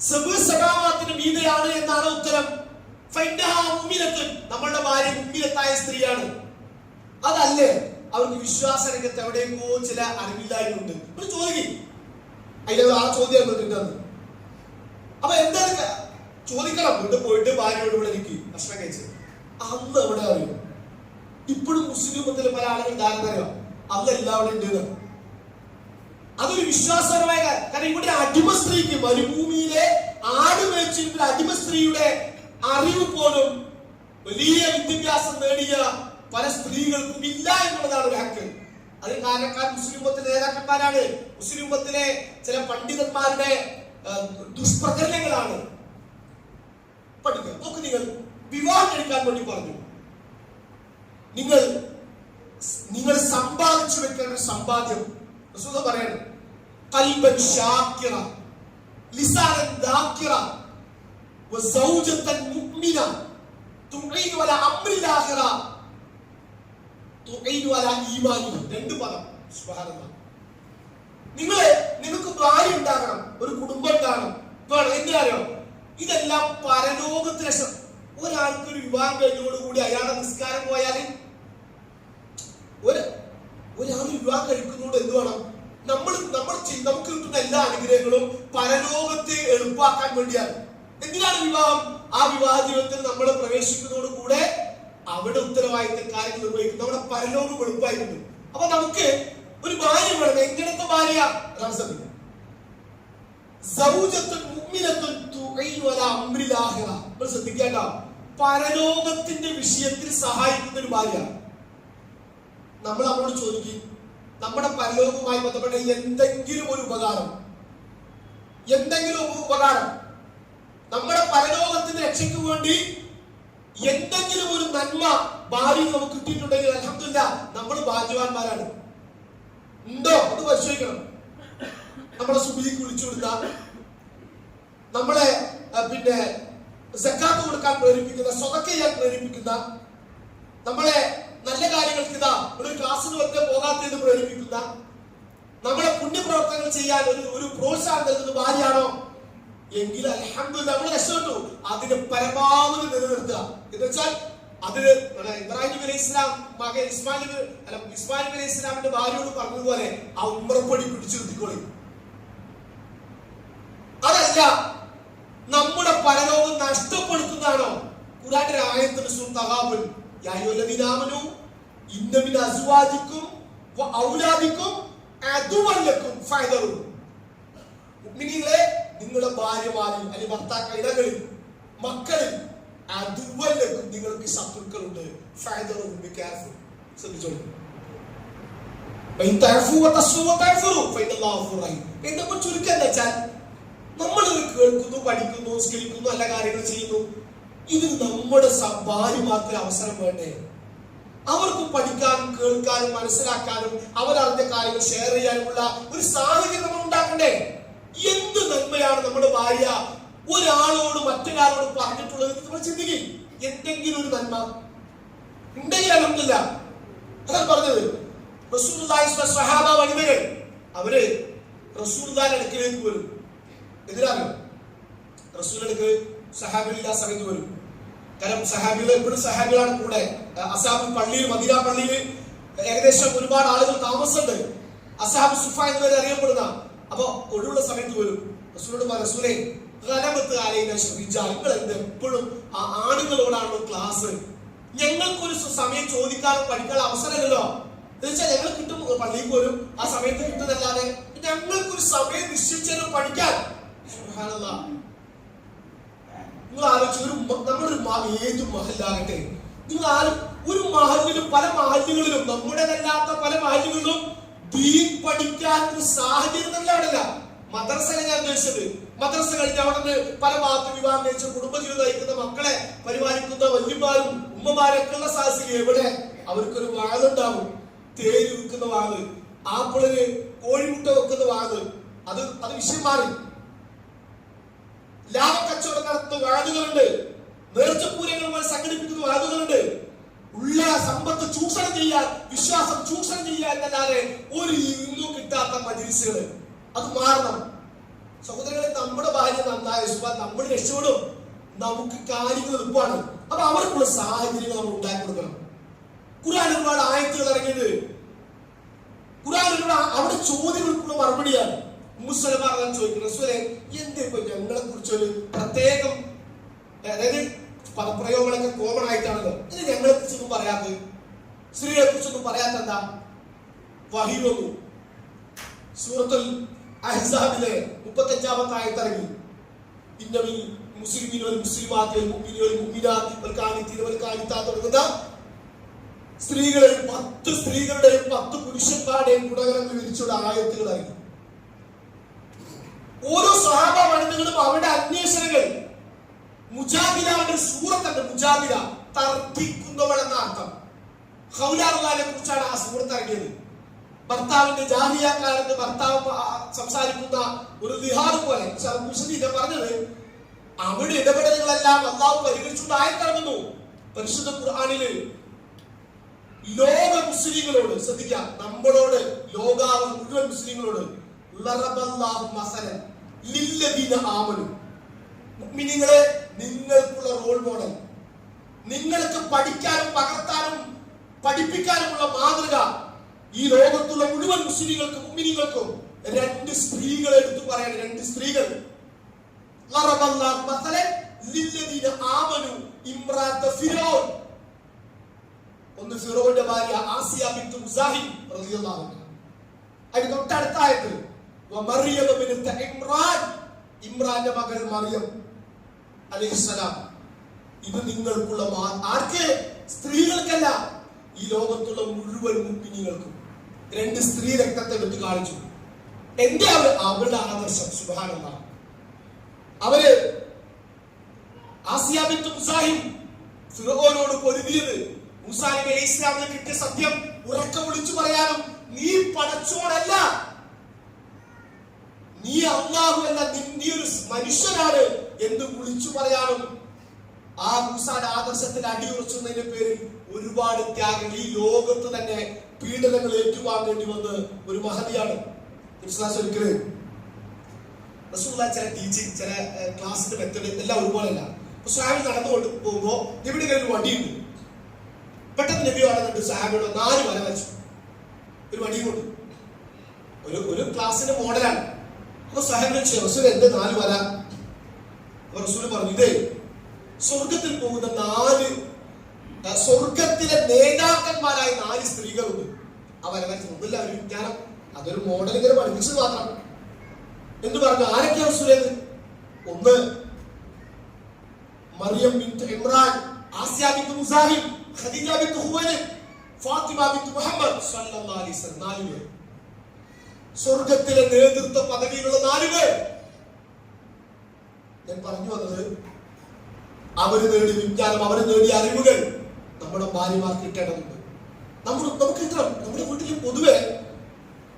സമാവാത്തിന് മീതെയാണ് എന്നാണ് ഉത്തരം? നമ്മളുടെ ഭാര്യ മുമ്പിലെത്തായ സ്ത്രീയാണ്. അതല്ലേ? അവർക്ക് വിശ്വാസ രംഗത്ത് എവിടെയെങ്കോ ചില അറിവില്ലായ്മയുണ്ട്. ചോദിക്കും, അതിലെ ആ ചോദ്യം കിട്ടുന്നത്. അപ്പൊ എന്താണ് ചോദിക്കണം? വീട്ടിൽ പോയിട്ട് ഭാര്യയോട് ഇവിടെ ഇരിക്കും, ഭക്ഷണം കഴിച്ച്. അന്ന് എവിടെ അറിയും? ഇപ്പോഴും മുസ്ലിമത്തിലെ പല ആളുകൾ ധാരണ അന്ന് എല്ലാവരും ഉണ്ട്. അതൊരു വിശ്വാസപരമായ കാരണം ഇവിടെ അടിമ സ്ത്രീക്ക് മരുഭൂമിയിലെ ആട് മേച്ചിരുന്ന അടിമ സ്ത്രീയുടെ അറിവ് പോലും വലിയ വിദ്യാഭ്യാസം നേടിയ പല സ്ത്രീകൾക്കും ഇല്ല എന്നുള്ളതാണ് ഒരു ഹക്ക്. അത് കാരണക്കാർ മുസ്ലിം ഉമ്മത്തിലെ നേതാക്കന്മാരാണ്, മുസ്ലിം ഉമ്മത്തിലെ ചില പണ്ഡിതന്മാരുടെ ദുഷ്പ്രചരണങ്ങളാണ്. പഠിക്കുക. നോക്ക്, നിങ്ങൾ വിവാഹം കഴിക്കാൻ വേണ്ടി പറഞ്ഞു. നിങ്ങൾ സമ്പാദിച്ചു വെക്കേണ്ട സമ്പാദ്യം പറയാണ്. ഖൽബൻ ശാക്കിറ, ലിസാനൻ ദാക്കിറ, വസൗജതൻ മുഅ്മിന, തുഈനു അലാ അംറിൽ ആഖിറ, തുഈനു അലാ ഈമാനി. രണ്ട് പദം. സുബ്ഹാനല്ലാഹ്. നിങ്ങൾക്ക് ഭാര്യ ഉണ്ടാകണം, ഒരു കുടുംബം ഉണ്ടാകണം. എന്തിനാണോ? ഇതെല്ലാം പരലോകത്തിന്. ഒരാൾക്ക് ഒരു വിവാഹം കഴിഞ്ഞോടുകൂടി അയാളുടെ നിസ്കാരം പോയാൽ, ഒരാൾ വിവാഹം കഴിക്കുന്നതോട് എന്ത് വേണം? നമുക്ക് കിട്ടുന്ന എല്ലാ അനുഗ്രഹങ്ങളും പരലോകത്തെ എളുപ്പാക്കാൻ വേണ്ടിയാണ്. എന്തിനാണ് വിവാഹം? ആ വിവാഹ ജീവിതത്തിൽ നമ്മൾ പ്രവേശിക്കുന്നതോട് കൂടെ അവിടെ ഉത്തരവാദിത്ത കാര്യങ്ങൾ നിർവഹിക്കും. നമ്മുടെ പരലോകം എളുപ്പമായിട്ടുണ്ട്. അപ്പൊ നമുക്ക് ഒരു ഭാര്യ വേണം. എങ്ങനത്തെ ഭാര്യ? ശ്രദ്ധിക്കേണ്ട, പരലോകത്തിന്റെ വിഷയത്തിൽ സഹായിക്കുന്ന ഒരു ഭാര്യ. നമ്മൾ അവരോട് ചോദിക്കും, നമ്മുടെ പരലോകവുമായി ബന്ധപ്പെട്ട എന്തെങ്കിലും ഒരു ഉപകാരം, നമ്മുടെ പരലോകത്തിന്റെ രക്ഷയ്ക്ക് വേണ്ടി എന്തെങ്കിലും ഒരു നന്മ ഭാര്യ നമുക്ക് കിട്ടിയിട്ടുണ്ടെങ്കിൽ അൽഹംദുലില്ലാ, നമ്മൾ ഭാഗ്യവാന്മാരാണ്. ഉണ്ടോ? അത് പരിശോധിക്കണം. നമ്മളെ സുബഹിക്ക് വിളിച്ചു കൊടുത്ത, നമ്മളെ സക്കാത്ത് കൊടുക്കാൻ പ്രേരിപ്പിക്കുന്ന, സ്വതക്ക ചെയ്യാൻ പ്രേരിപ്പിക്കുന്ന, നമ്മളെ നല്ല കാര്യങ്ങൾക്ക് ഒരു ക്ലാസ്സിന് വെറുതെ പോകാത്തത് പ്രേരിപ്പിക്കുന്ന, നമ്മളെ പുണ്യപ്രവർത്തനങ്ങൾ ചെയ്യാൻ ഒരു പ്രോത്സാഹനം നൽകുന്ന ഭാര്യയാണോ? എങ്കിൽ അൽഹംദുലില്ലാ, നമ്മൾ രക്ഷപ്പെട്ടു. അതിന് പരമാവധി നിലനിർത്തുക. എന്ന് വെച്ചാൽ അതിന് ഇബ്രാഹിം നബി അലൈഹി ഇസ്ലാം മകൻ ഇസ്മായിൽ നബി അലൈഹി ഇസ്ലാമിന്റെ ഭാര്യയോട് പറഞ്ഞതുപോലെ ആ ഉംറപ്പടി പിടിച്ചു നിർത്തിക്കോളി. അതല്ല നമ്മുടെ പരലോകം നഷ്ടപ്പെടുത്തുന്നതാണോ? ഖുർആന്റെ ആയത്തിന്റെ സൂറത്ത് തഗാബുൻ, യാ അയ്യുഹല്ലദീന ആമനൂ ഇന്ന മിൻ അസ്വാജിക്കും വഔലാദിക്കും അദുവൻ ലക്കും ഫഹദറൂ. മുഅ്മിനീങ്ങളെ, നിങ്ങളുടെ ഭാര്യമാരിൽ അല്ലെങ്കിൽ ഭർത്താക്കൾ ഇടങ്ങളിൽ മക്കളിൽ അദുവൻ ലക്കും, നിങ്ങൾക്ക് ശത്രുക്കളുണ്ട്. ഫഹദറൂ, ബി കെയർഫുൾ. ശ്രദ്ധിച്ചോളൂ. ഫൈതഅഫു വതസ്ഫു വതഅഫറു ഫൈനല്ലാഹു ഗഫൂറുർ റഹീം. എന്നപ്പോൾ ചുരുക്കം എന്താ വെച്ചാൽ, നമ്മൾ കേൾക്കുന്നു, പഠിക്കുന്നു, സ്കിലിക്കുന്നു, നല്ല കാര്യങ്ങൾ ചെയ്യുന്നു. ഇത് നമ്മുടെ ഭാര്യമാർക്ക് അവസരം വേണ്ടേ? അവർക്കും പഠിക്കാനും കേൾക്കാനും മനസ്സിലാക്കാനും അവരറിഞ്ഞ കാര്യങ്ങൾ ഷെയർ ചെയ്യാനുമുള്ള ഒരു സാഹചര്യം നമ്മൾ ഉണ്ടാക്കണ്ടേ? എന്ത് നന്മയാണ് നമ്മുടെ ഭാര്യ ഒരാളോട് മറ്റൊരാളോട് പറഞ്ഞിട്ടുള്ളത്? നമ്മൾ ചിന്തിക്കും. എന്തെങ്കിലും ഒരു നന്മ ഉണ്ടെങ്കിൽ അൽഹംദുലില്ലാ. അതാണ് പറഞ്ഞത്. റസൂലുള്ളാഹി സ്വഹാബ വനിതകൾ അവര് റസൂലുള്ളാഹിന്റെ അടുക്കലേക്ക് വരും. എതിരാണ് റസൂലിലേക്ക് സഹാബികൾ ആ സമയത്ത് വരും. കാരണം സഹാബികൾ എപ്പോഴും സഹാബികളാണ് കൂടെ. അസ്ഹാബ് പള്ളിയിൽ, മദീന പള്ളിയിൽ ഏകദേശം ഒരുപാട് ആളുകൾ താമസമുണ്ട്. അസ്ഹാബ് സുഫ എന്നുവരെ അറിയപ്പെടുന്ന. അപ്പൊ ഒഴിവുള്ള സമയത്ത് വരും. റസൂലോട് പറ, റസൂലേ നിങ്ങൾ എന്ത് എപ്പോഴും ആ ആണുങ്ങളോടാണല്ലോ ക്ലാസ്? ഞങ്ങൾക്കൊരു സമയം ചോദിക്കാനും പഠിക്കാനുള്ള അവസരമല്ലല്ലോ. എന്ന് വെച്ചാൽ ഞങ്ങൾ കിട്ടും, പള്ളിയിൽ പോലും ആ സമയത്ത് കിട്ടുന്നല്ലാതെ ഞങ്ങൾക്കൊരു സമയം നിശ്ചയിച്ചാലും പഠിക്കാൻ. നിങ്ങൾ ആലോചിച്ച്, നമ്മുടെ ഏത് മഹല്ലാകട്ടെ, നിങ്ങൾ ഒരു മഹല്ലിലും പല മഹല്ലുകളിലും നമ്മുടേതല്ലാത്ത പല മഹല്ലുകളിലും ദീൻ പഠിക്കാൻ ഒരു സാഹചര്യം നല്ല അവിടെയല്ല. മദ്രസയാണ് ഞാൻ ഉദ്ദേശിച്ചത്. മദ്രസ കഴിഞ്ഞ് അവിടെ നിന്ന് പല ഭാഗത്ത് വിവാഹം കഴിച്ച് കുടുംബജീവിതം നയിക്കുന്ന മക്കളെ പരിപാലിക്കുന്ന വല്യമാരും ഉമ്മമാരൊക്കെ ഉള്ള സാഹസിക എവിടെ അവർക്കൊരു വാളുണ്ടാവും. തേര് വിൽക്കുന്ന വാള്, ആപ്പിളിന് കോഴിമുട്ട വെക്കുന്ന വാള്, അത് വിഷയം മാറി. ലാഭക്കച്ചവടം നടത്തുന്ന വാതുകളുണ്ട്, നേർച്ചപ്പൂരങ്ങൾ സംഘടിപ്പിക്കുന്ന വാതുകളുണ്ട്. ഉള്ള സമ്പത്ത് ചൂഷണം ചെയ്യാൻ, വിശ്വാസം ചൂഷണം ചെയ്യാൻ എന്നല്ലാതെ ഒരു ഇന്നും കിട്ടാത്ത മജ്‌ലിസുകൾ. അത് മാറണം. സഹോദരങ്ങളെ, നമ്മുടെ ഭാര്യ നന്നായ നമ്മൾ രക്ഷപ്പെടും, നമുക്ക് കാര്യങ്ങൾ എളുപ്പമാണ്. അപ്പൊ അവർക്കുള്ള സാഹചര്യങ്ങൾ നമ്മൾ ഉണ്ടാക്കി കൊടുക്കണം. ഖുർആൻ ഒരുപാട് ആയത്തുകൾ ഇറങ്ങിയത്, ഖുർആൻ അവിടെ ചോദ്യങ്ങൾക്കുള്ള മറുപടിയാണ്. മുസ്ലിമാർ ചോദിക്കുന്നത്, റസൂലേ എന്തിപ്പോ ഞങ്ങളെ കുറിച്ചൊരു പ്രത്യേകം, അതായത് പദപ്രയോഗങ്ങളൊക്കെ കോമൺ ആയിട്ടാണല്ലോ, ഇത് ഞങ്ങളെ കുറിച്ചൊന്നും പറയാത്തത്, സ്ത്രീകളെ കുറിച്ചൊന്നും പറയാത്ത എന്താ? വഹി വന്നു. സൂറത്തുൽ അഹ്സാബിലെ 35-ാമത്തെ ആയത്ത് ഇറങ്ങി. ഇന്നമിൽ മുസ്ലിമീൻ വൽ മുസ്ലിമാത്ത് വൽ മുഅ്മിനീന വൽ മുഅ്മിനാത്ത് വൽ ഖാനിതീന വൽ ഖാനിതാത്ത് തുടങ്ങുന്ന സ്ത്രീകളെയും 10 സ്ത്രീകളുടെയും 10 പുരുഷന്മാരുടെയും ഗുണഗണങ്ങൾ വിരിച്ചുള്ള ആയത്തുകൾ ഇറങ്ങി. ഓരോ സ്വഹാബ വനിതകളും അവരുടെ അന്വേഷണങ്ങൾ, മുജാദിലയുടെ സൂറത്തുണ്ട്, മുജാദില തർക്കിക്കുന്നവൾ എന്ന അർത്ഥം. ഖൗലാറുള്ളാഹിനെ കുറിച്ചാണ് ആ സൂറത്ത് ഇറങ്ങിയത്. ഭർത്താവിന്റെ ജാഹിലിയ്യ കാലത്ത് ഭർത്താവ് സംസാരിക്കുന്ന ഒരു ലിഹാദ് പോലെ പറഞ്ഞത്, അവിടെ ഇടപെടലുകളെല്ലാം അല്ലാഹു പരിഗണിച്ചുകൊണ്ട് ആയത്തിറങ്ങുന്നു. പരിശുദ്ധ ഖുർആനില് ലോക മുസ്ലിങ്ങളോട് ശ്രദ്ധിക്കാം, നമ്മളോട്, ലോകാവ് മുഴുവൻ മുസ്ലിങ്ങളോട് മുഅ്മിനീങ്ങളെ നിങ്ങൾക്കുള്ള റോൾ മോഡൽ, നിങ്ങൾക്ക് പഠിക്കാനും പകർത്താനും പഠിപ്പിക്കാനുമുള്ള മാതൃക ഈ ലോകത്തുള്ള മുഴുവൻ മുസ്ലിങ്ങൾക്കും മുഅ്മിനീങ്ങൾക്കും 2 സ്ത്രീകളെ എടുത്തു പറയാണ്. 2 സ്ത്രീകൾ. ഒന്ന് ഫിറോന്റെ ഭാര്യ ആസിയ ബിൻത് മുസാഹിം റളിയല്ലാഹു അൻഹ. അതിന് തൊട്ടടുത്ത ആയത്ത് വമറിയം ബിൻത് ഇമ്രാൻ, ഇമ്രാന്റെ മകൾ മറിയം അലൈഹിസ്സലാം. ഇത് നിങ്ങൾക്കുള്ള ആർക്ക്? സ്ത്രീകൾക്കല്ല, ഈ ലോകത്തുള്ള മുഴുവൻ മുഅ്മിനീങ്ങൾക്കും. 2 സ്ത്രീ രക്തത്തെ വെട്ടി കാണിച്ചു. എന്റെ അവരുടെ ആദർശം. സുബ്ഹാനല്ലാഹ്. അവര് ആസിയ ബിൻത് മുസാഹിം ഫിറോനോട് പൊരുതിയത്, മൂസാ നബി അലൈഹി ഇസ്ലാമിന് കിട്ടിയ സത്യം ഉറക്കെ വിളിച്ചു പറയാനും, നീ പടച്ചോനല്ല, നീ അല്ലാഹു അല്ല, നിന്റെ ഒരു മനുഷ്യനാണ് എന്ന് വിളിച്ചു പറയാനും ആ മൂസാന്റെ ആദർശത്തിൽ അടിയുറച്ചുന്നതിന്റെ പേരിൽ ഒരുപാട് ത്യാഗങ്ങൾ, ഈ ലോകത്ത് തന്നെ പീഡനങ്ങൾ ഏറ്റുവാങ്ങേണ്ടി വന്ന ഒരു മഹതിയാണ്. ചില ടീച്ചിങ്, ചില ക്ലാസിന്റെ മെത്തഡ് എല്ലാം ഒരുപോലെയല്ല. സ്വഹാബി നടന്നുകൊണ്ട് പോകുമ്പോ ഇവിടെ ഒരു വടിയുണ്ട്. പെട്ടെന്ന് നബി കാണുന്നുണ്ട്, സ്വഹാബിയുടെ 4 വര വരച്ചു ഒരു വടി കൊണ്ട്. ഒരു ക്ലാസിന്റെ മോഡലാണ്. അപ്പൊ സ്വഹാബി റസൂൽ എന്റെ 4 വര? അപ്പൊ റസൂൽ പറഞ്ഞു, ഇതേ സ്വർഗത്തിൽ പോകുന്ന 4 സ്വർഗത്തിലെ നേതാക്കന്മാരായ 4 സ്ത്രീകളുണ്ട്. ആ വര വരച്ചു. ഒന്നുമില്ല, ഒരു വിജ്ഞാനം, അതൊരു മോഡൽ ഇങ്ങനെ പഠിപ്പിച്ചത് മാത്രം. എന്ന് പറഞ്ഞു. ആരൊക്കെയാണ് റസൂലേത്? 1 മറിയം ബിൻത് ഇമ്രാൻ, ആസിയ ബിൻത് മുസാഹിം, ഖദീജ ബിൻത് ഖുവൈലിദ്, ഫാത്തിമ ബിൻത് മുഹമ്മദ് സല്ലല്ലാഹു അലൈഹി വസല്ലം. 4 പേർ. സ്വർഗത്തിലെ നേതൃത്വ പദവിയിലുള്ള 4 പേർ. ഞാൻ പറഞ്ഞു വന്നത്, അവര് നേടിയ വിജ്ഞാനം, അവര് നേടിയ അറിവുകൾ നമ്മുടെ ഭാര്യമാർക്ക് കിട്ടേണ്ടതുണ്ട്. നമുക്ക് കിട്ടണം. നമ്മുടെ വീട്ടിൽ പൊതുവെ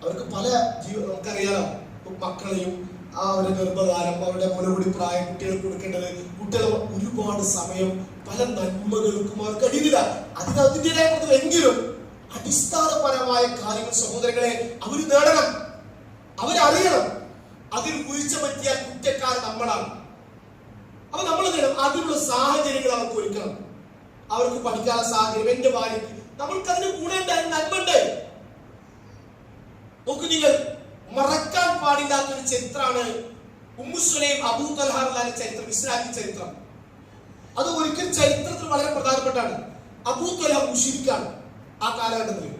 അവർക്ക് പല നമുക്കറിയാലോ, മക്കളെയും അവരുടെ ഗർഭകാലം, അവരുടെ മുലകുടി പ്രായം, കുട്ടികൾക്ക് കൊടുക്കേണ്ടത്, കുട്ടികൾ ഒരുപാട് സമയം, പല നന്മകൾക്കും അവർ കഴിയുന്നില്ല. അതിനതിൻ്റെതായ എങ്കിലും അടിസ്ഥാനപരമായ കാര്യങ്ങൾ സഹോദരങ്ങളെ അവർ നേടണം, അവരറിയണം. അതിൽ വീഴ്ച പറ്റിയാൽ കുറ്റക്കാർ നമ്മളാണ്. അപ്പൊ നമ്മൾ അതിനുള്ള സാഹചര്യങ്ങൾ അവർക്ക് ഒരുക്കണം. അവർക്ക് പഠിക്കാനുള്ള സാഹചര്യം, എന്റെ ഭാര്യയ്ക്ക് നമ്മൾക്ക് അതിന് ഗുണമുണ്ടായി, നന്മണ്ട്. നോക്കൂ, നിങ്ങൾ മറക്കാൻ പാടില്ലാത്തൊരു ചരിത്രമാണ് ഉമ്മു സുലൈം അബൂ തൽഹാന്റെ ചരിത്രം, ഇസ്ലാമിക ചരിത്രം. അത് ഒരിക്കൽ ചരിത്രത്തിൽ വളരെ പ്രധാനപ്പെട്ടാണ്. അബൂ തൽഹ മുശ്രിക്കാണ്. ആ കാലഘട്ടത്തിൽ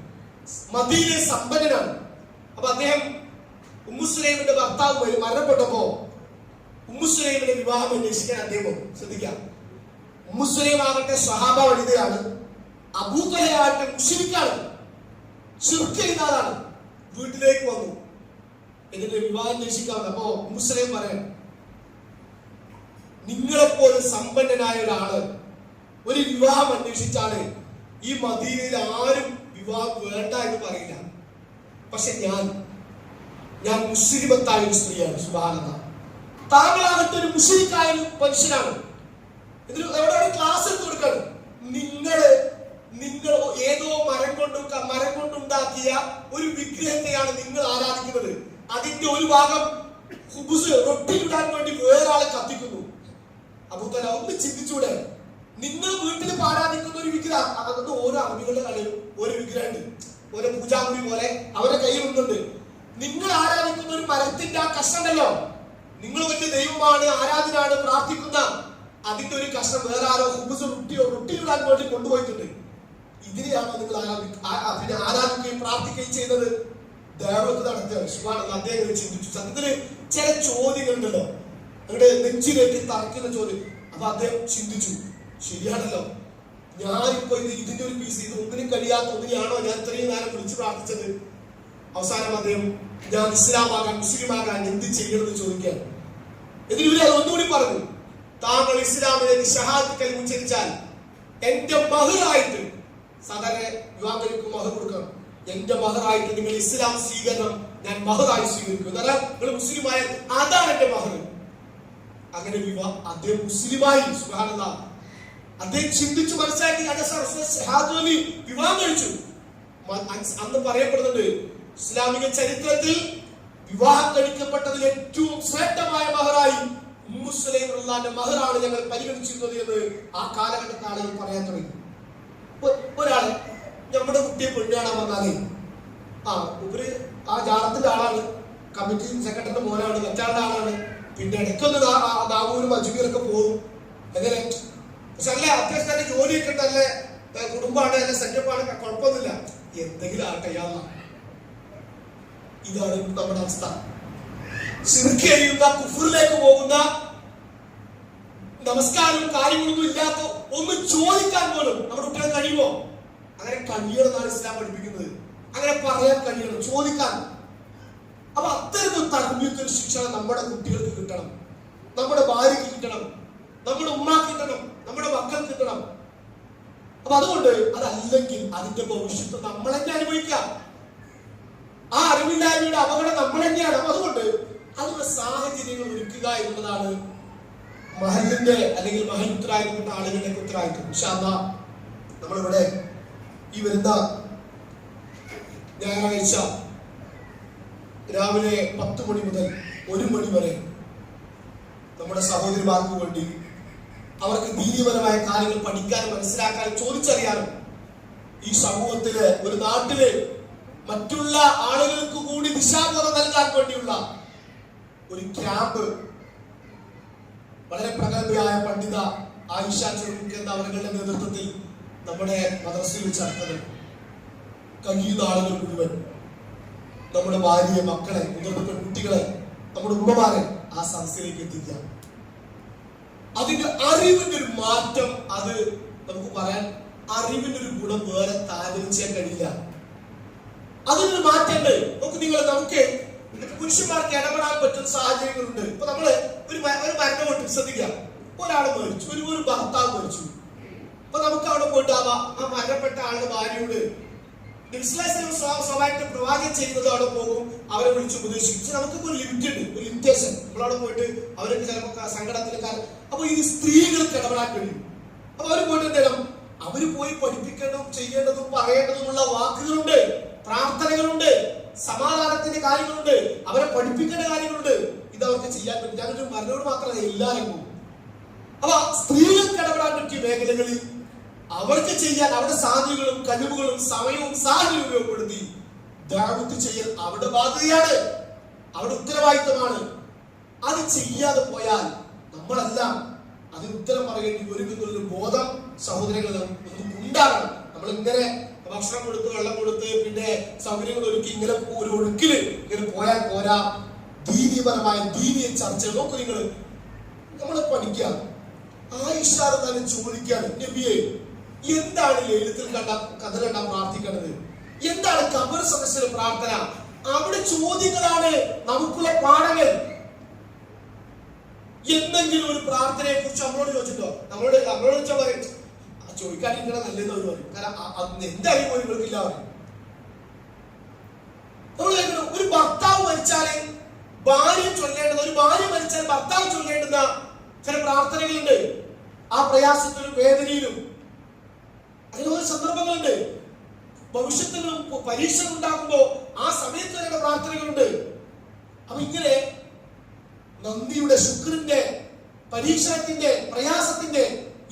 മദീനയിലെ സമ്പന്നനാണ്. അപ്പൊ അദ്ദേഹം ഉമ്മു സുലൈമിന്റെ ഭർത്താവ് മരണപ്പെട്ടപ്പോ ഉമ്മു സുലൈമിന്റെ വിവാഹം അന്വേഷിക്കാൻ അദ്ദേഹം ശ്രദ്ധിക്കാം. ഉമ്മു സുലൈം ആകട്ടെ സ്വഹാബ വനിതയാണ്, അബൂ തൽഹ ആകട്ടെ മുശ്രിക്കാണ്, ശിർക്ക് ചെയ്യുന്ന ആളാണ്. വീട്ടിലേക്ക് വന്നു, എന്നിട്ട് വിവാഹം അന്വേഷിക്കാവുന്ന. അപ്പോ ഉമ്മു സുലൈം പറയാൻ, നിങ്ങളെപ്പോലെ സമ്പന്നനായ ഒരാള് ഒരു വിവാഹം അന്വേഷിച്ചാല് ഈ മദീനയിൽ ആരും വിവാഹം വേണ്ട എന്ന് പറയില്ല. പക്ഷെ ഞാൻ മുസ്ലിമത്തായ ഒരു സ്ത്രീയാണ്. സുബ്ഹാനല്ലാഹ്. താങ്കളാകട്ടെ ഒരു മുസ്ലിക്കായ ഒരു മനുഷ്യനാണ്. ഇതിന് എവിടെ ക്ലാസ് എടുത്ത് കൊടുക്കണം. നിങ്ങൾ ഏതോ മരം കൊണ്ടുണ്ടാക്കിയ ഒരു വിഗ്രഹത്തെയാണ് നിങ്ങൾ ആരാധിക്കുന്നത്. അതിന്റെ ഒരു ഭാഗം ഖുബ്സ് റൊട്ടിയിടാൻ വേണ്ടി വേറൊരാളെ കത്തിക്കുന്നു. അബൂതല ഒന്ന് ചിന്തിച്ചൂടെ? നിങ്ങൾ വീട്ടിൽ ആരാധിക്കുന്ന ഒരു വിഗ്രഹം, അതൊന്ന് ഓരോ അറബികളുടെ കളിയും ഓരോ വിഗ്രഹമുണ്ട്, ഓരോ പൂജാമുറി പോലെ അവരുടെ കയ്യിൽ ഒന്നുണ്ട്. നിങ്ങൾ ആരാധിക്കുന്ന ഒരു മരത്തിന്റെ ആ കഷ്ണമല്ലോ, നിങ്ങൾ വലിയ ദൈവമാണ്, ആരാധനാണ്, പ്രാർത്ഥിക്കുന്ന അതിന്റെ ഒരു കഷ്ണം വേറെ ആരോ ഖുബ്സ് റൊട്ടിയിടാൻ വേണ്ടി കൊണ്ടുപോയിട്ടുണ്ട്. ഇതിനെയാണോ നിങ്ങൾ ആരാധിക്കുകയും പ്രാർത്ഥിക്കുകയും ചെയ്യുന്നത്? ദൈവത്ത് നടത്തുകയാണ്. സുബ്ഹാനല്ലാഹ്. അദ്ദേഹം ചിന്തിച്ചു. സത്യത്തില് ചില ചോദ്യങ്ങളുണ്ടല്ലോ നിങ്ങളുടെ നെഞ്ചിലേക്ക് തറയ്ക്കുന്ന ചോദ്യം. അപ്പൊ അദ്ദേഹം ചിന്തിച്ചു, ശരിയാണല്ലോ, ഞാനിപ്പോ ഇതിന്റെ ഒരു പീസ്, ഇത് ഒന്നിനും കഴിയാത്ത ഒന്നിനെയാണോ ഞാൻ ഇത്രയും നേരം വിളിച്ച് പ്രാർത്ഥിച്ചത്? അവസാനം അദ്ദേഹം ഞാൻ ഇസ്ലാമാകാൻ, മുസ്ലിമാകാൻ എന്ത് ചെയ്യണമെന്ന് ചോദിക്കാൻ. എന്നിട്ട് ഒന്നുകൂടി പറഞ്ഞു, താങ്കൾ ഇസ്ലാമിലേക്ക് ഷഹാദത്ത് കലിമ ഉച്ചരിച്ചാൽ എന്റെ മഹറായിട്ട്, സാധാരണ വിവാഹങ്ങൾക്ക് മഹർ കൊടുക്കണം, എന്റെ മഹറായിട്ട് നിങ്ങൾ ഇസ്ലാം സ്വീകരണം ഞാൻ മഹറായി സ്വീകരിക്കും. എന്നാൽ നിങ്ങൾ മുസ്ലിമായ അതാണ് എന്റെ മഹർ. അങ്ങനെ അദ്ദേഹം മുസ്ലിമായി. സുബ്ഹാനല്ലാഹ്. അദ്ദേഹം ചിന്തിച്ചു മനസ്സിലാക്കി വിവാഹം കഴിച്ചു. അന്ന് പറയപ്പെടുന്നുണ്ട് ഇസ്ലാമിക ചരിത്രത്തിൽ വിവാഹം കഴിക്കപ്പെട്ടതിൽ ഏറ്റവും ശ്രേഷ്ഠമായ മഹറായി ഉമ്മു സുലൈം റളിയല്ലാഹുവിന്റെ മഹറാണ് ഞങ്ങൾ പരിഗണിച്ചിരുന്നത് എന്ന് ആ കാലഘട്ടത്തെ ആളുകൾ പറയാൻ തുടങ്ങി. ഒരാള് നമ്മുടെ കുട്ടിയെ പെണ്ണ് കാണാൻ വന്നാലേ ഇവര് ആ ജാറത്തിന്റെ ആളാണ്, കമ്മിറ്റി സെക്രട്ടറിന്റെ മോനാണ്, മറ്റാളുടെ ആളാണ്, പിന്നെ ഇടയ്ക്കൊന്ന് ദാവൂരും അജ്മീറൊക്കെ പോകും. എങ്ങനെ പക്ഷെ അല്ലേ അത്യാവശ്യം തന്നെ ജോലിയൊക്കെ നല്ല കുടുംബമാണ്, നല്ല സെറ്റപ്പാണ്, കുഴപ്പമൊന്നുമില്ല, എന്തെങ്കിലും ആട്ടെ. ഇതാണ് നമ്മുടെ അവസ്ഥ. ശിർക്ക് ചെയ്യുന്ന, കുഫറിലേക്ക് പോകുന്ന, നമസ്കാരവും കാര്യങ്ങളൊന്നും ഇല്ലാത്ത, ഒന്ന് ചോദിക്കാൻ പോലും നമ്മുടെ കുട്ടികളെ കഴിയുമോ? അങ്ങനെ കഴിയണമെന്നാണ് ഇസ്ലാം പഠിപ്പിക്കുന്നത്. അങ്ങനെ പറയാൻ കഴിയണം, ചോദിക്കാൻ. അപ്പൊ അത്തരത്തിൽ തർബീയത്തൊരു ശിക്ഷ നമ്മുടെ കുട്ടികൾക്ക് കിട്ടണം, നമ്മുടെ ഭാര്യയ്ക്ക് കിട്ടണം, നമ്മുടെ ഉമ്മാക്ക് കിട്ടണം, നമ്മുടെ മക്കൾക്ക് കിട്ടണം. അപ്പൊ അതുകൊണ്ട് അതല്ലെങ്കിൽ അതിന്റെ ഭവിഷ്യത്ത് നമ്മൾ തന്നെ അനുഭവിക്കാം. ആ അറിവില്ലായ്മയുടെ അപകടം നമ്മൾ തന്നെയാണ്. അപ്പൊ അതുകൊണ്ട് അതിനുള്ള സാഹചര്യങ്ങൾ ഒരുക്കുക എന്നുള്ളതാണ് മഹലിന്റെ അല്ലെങ്കിൽ മഹൽ ഉത്തരവാദിത്തപ്പെട്ട ആളുകളുടെ ഉത്തരവാദിത്തം. ഇൻഷാ അല്ലാഹ് നമ്മളിവിടെ ഈ വരുന്ന ഞായറാഴ്ച രാവിലെ 10 മണി മുതൽ 1 മണി വരെ നമ്മുടെ സഹോദരിമാർക്ക് വേണ്ടി അവർക്ക് ദീനീപരമായ കാര്യങ്ങൾ പഠിക്കാനും മനസ്സിലാക്കാനും ചോദിച്ചറിയാനും ഈ സമൂഹത്തില് ഒരു നാട്ടില് മറ്റുള്ള ആളുകൾക്ക് കൂടി ദിശാബോധം നൽകാൻ വേണ്ടിയുള്ള ഒരു ക്യാമ്പ് വളരെ പ്രഗത്ഭയായ പണ്ഡിത ആയിഷ ചെറുമുക്ക് എന്ന അവരുടെ നേതൃത്വത്തിൽ നമ്മുടെ മദ്രസയിൽ വെച്ച് നടത്തുന്നത്. കഴിയുന്ന ആളുകൾ മുഴുവൻ നമ്മുടെ ഭാര്യയെ, മക്കളെ, മുതിർന്ന പെൺകുട്ടികളെ, നമ്മുടെ ഉമ്മമാരെ ആ സദസ്സിലേക്ക് എത്തിക്കുക. അതിന്റെ അറിവിന്റെ ഒരു മാറ്റം, അത് നമുക്ക് പറയാൻ അറിവിന്റെ ഒരു ഗുണം വേറെ താരതമ്യം ചെയ്യാൻ കഴിയില്ല. അതിനൊരു മാറ്റമുണ്ട്. നമുക്ക് പുരുഷന്മാർക്ക് ഇടപെടാൻ പറ്റുന്ന സാഹചര്യങ്ങളുണ്ട്. ഇപ്പൊ നമ്മള് ഒരു മരണം കൊണ്ട് ശ്രദ്ധിക്കാം, ഒരാൾ മരിച്ചു, ഒരു ഭർത്താവ് മരിച്ചു. അപ്പൊ നമുക്ക് അവിടെ പോയിട്ട് ആ മരണപ്പെട്ട ആളുടെ ഭാര്യയോട് സ്വാഭാവിക പ്രവാചകം ചെയ്യുന്നത് അവിടെ പോകും, അവരെ വിളിച്ച് ഉപദേശിക്കും. പക്ഷെ നമുക്കിപ്പോ ഒരു ലിമിറ്റ് ഉണ്ട്, ഒരു ലിമിറ്റേഷൻ. നമ്മളവിടെ പോയിട്ട് അവർക്ക് ചിലപ്പോൾ സങ്കടത്തിലേക്കാർ. അപ്പൊ ഈ സ്ത്രീകൾക്ക് ഇടപെടാൻ കഴിയും. അപ്പൊ അവര് പോയിട്ട് എന്തെങ്കിലും അവര് പോയി പഠിപ്പിക്കേണ്ടതും ചെയ്യേണ്ടതും പറയേണ്ടതുമുള്ള വാക്കുകളുണ്ട്, പ്രാർത്ഥനകളുണ്ട്, സമാധാനത്തിന്റെ കാര്യങ്ങളുണ്ട്, അവരെ പഠിപ്പിക്കേണ്ട കാര്യങ്ങളുണ്ട്. ഇത് അവർക്ക് ചെയ്യാൻ പറ്റും. ഞാനൊരു മരണോട് മാത്രമല്ല, എല്ലാവരും. അപ്പൊ സ്ത്രീകൾക്ക് ഇടപെടാൻ പറ്റിയ മേഖലകളിൽ അവർക്ക് ചെയ്യാൻ അവരുടെ സാധ്യതകളും കഴിവുകളും സമയവും സാഹചര്യവും ഉപയോഗപ്പെടുത്തി ദഅവത്ത് ചെയ്യൽ അവരുടെ ബാധ്യതയാണ്, അവരുടെ ഉത്തരവാദിത്തമാണ്. അത് ചെയ്യാതെ പോയാൽ നമ്മളെല്ലാം അതിന് ഉത്തരം പറയേണ്ടി ഒരുങ്ങുന്നൊരു ബോധം സഹോദരങ്ങളിൽ നമുക്ക് ഉണ്ടാകണം. നമ്മൾ ഇങ്ങനെ ഭക്ഷണം കൊടുത്ത്, വെള്ളം കൊടുത്ത്, പിന്നെ സൗകര്യങ്ങൾ ഒരുക്കി ഇങ്ങനെ ഒരു ഒഴുക്കില് ഇങ്ങനെ പോയാൽ പോരാ. ദീനീപരമായ ദീനീയ ചർച്ചകൾ നോക്കൂ. നമ്മൾ പഠിക്കുക. ആയിഷ തന്നെ ചോദിക്കാണ്, നബിയെ എന്താണ് ലൈലത്തുൽ ഖദർ കണ്ടാ പ്രാർത്ഥിക്കേണ്ടത്? എന്താണ് ഖബർ സദസ്സിലെ പ്രാർത്ഥന? അവിടെ ചോദ്യങ്ങളാണ് നമുക്കുള്ള പാഠങ്ങൾ. എന്തെങ്കിലും ഒരു പ്രാർത്ഥനയെ കുറിച്ച് നമ്മളോട് ചോദിച്ചിട്ടോ? നമ്മളോട് ചോദിച്ചാൽ പറയും ചോദിക്കാതിരിക്കണം നല്ലതെന്ന് അവർ പറയും. കാരണം എന്തായാലും പോലും ഇവർക്കില്ല പറയും. നമ്മൾ ഒരു ഭർത്താവ് മരിച്ചാല് ഭാര്യ ചൊല്ലേണ്ടത്, ഒരു ഭാര്യ മരിച്ചാൽ ഭർത്താവ് ചൊല്ലേണ്ടുന്ന ചില പ്രാർത്ഥനകളുണ്ട്. ആ പ്രയാസത്തിലും വേദനയിലും അതിനുള്ള സന്ദർഭങ്ങളുണ്ട്. ഭവിഷ്യത്തിലും പരീക്ഷ ഉണ്ടാകുമ്പോ ആ സമയത്ത് വേണ്ട പ്രാർത്ഥനകളുണ്ട്. അപ്പൊ ഇങ്ങനെ നന്ദിയുടെ, ശുക്രിന്റെ, പരീക്ഷണത്തിന്റെ, പ്രയാസത്തിന്റെ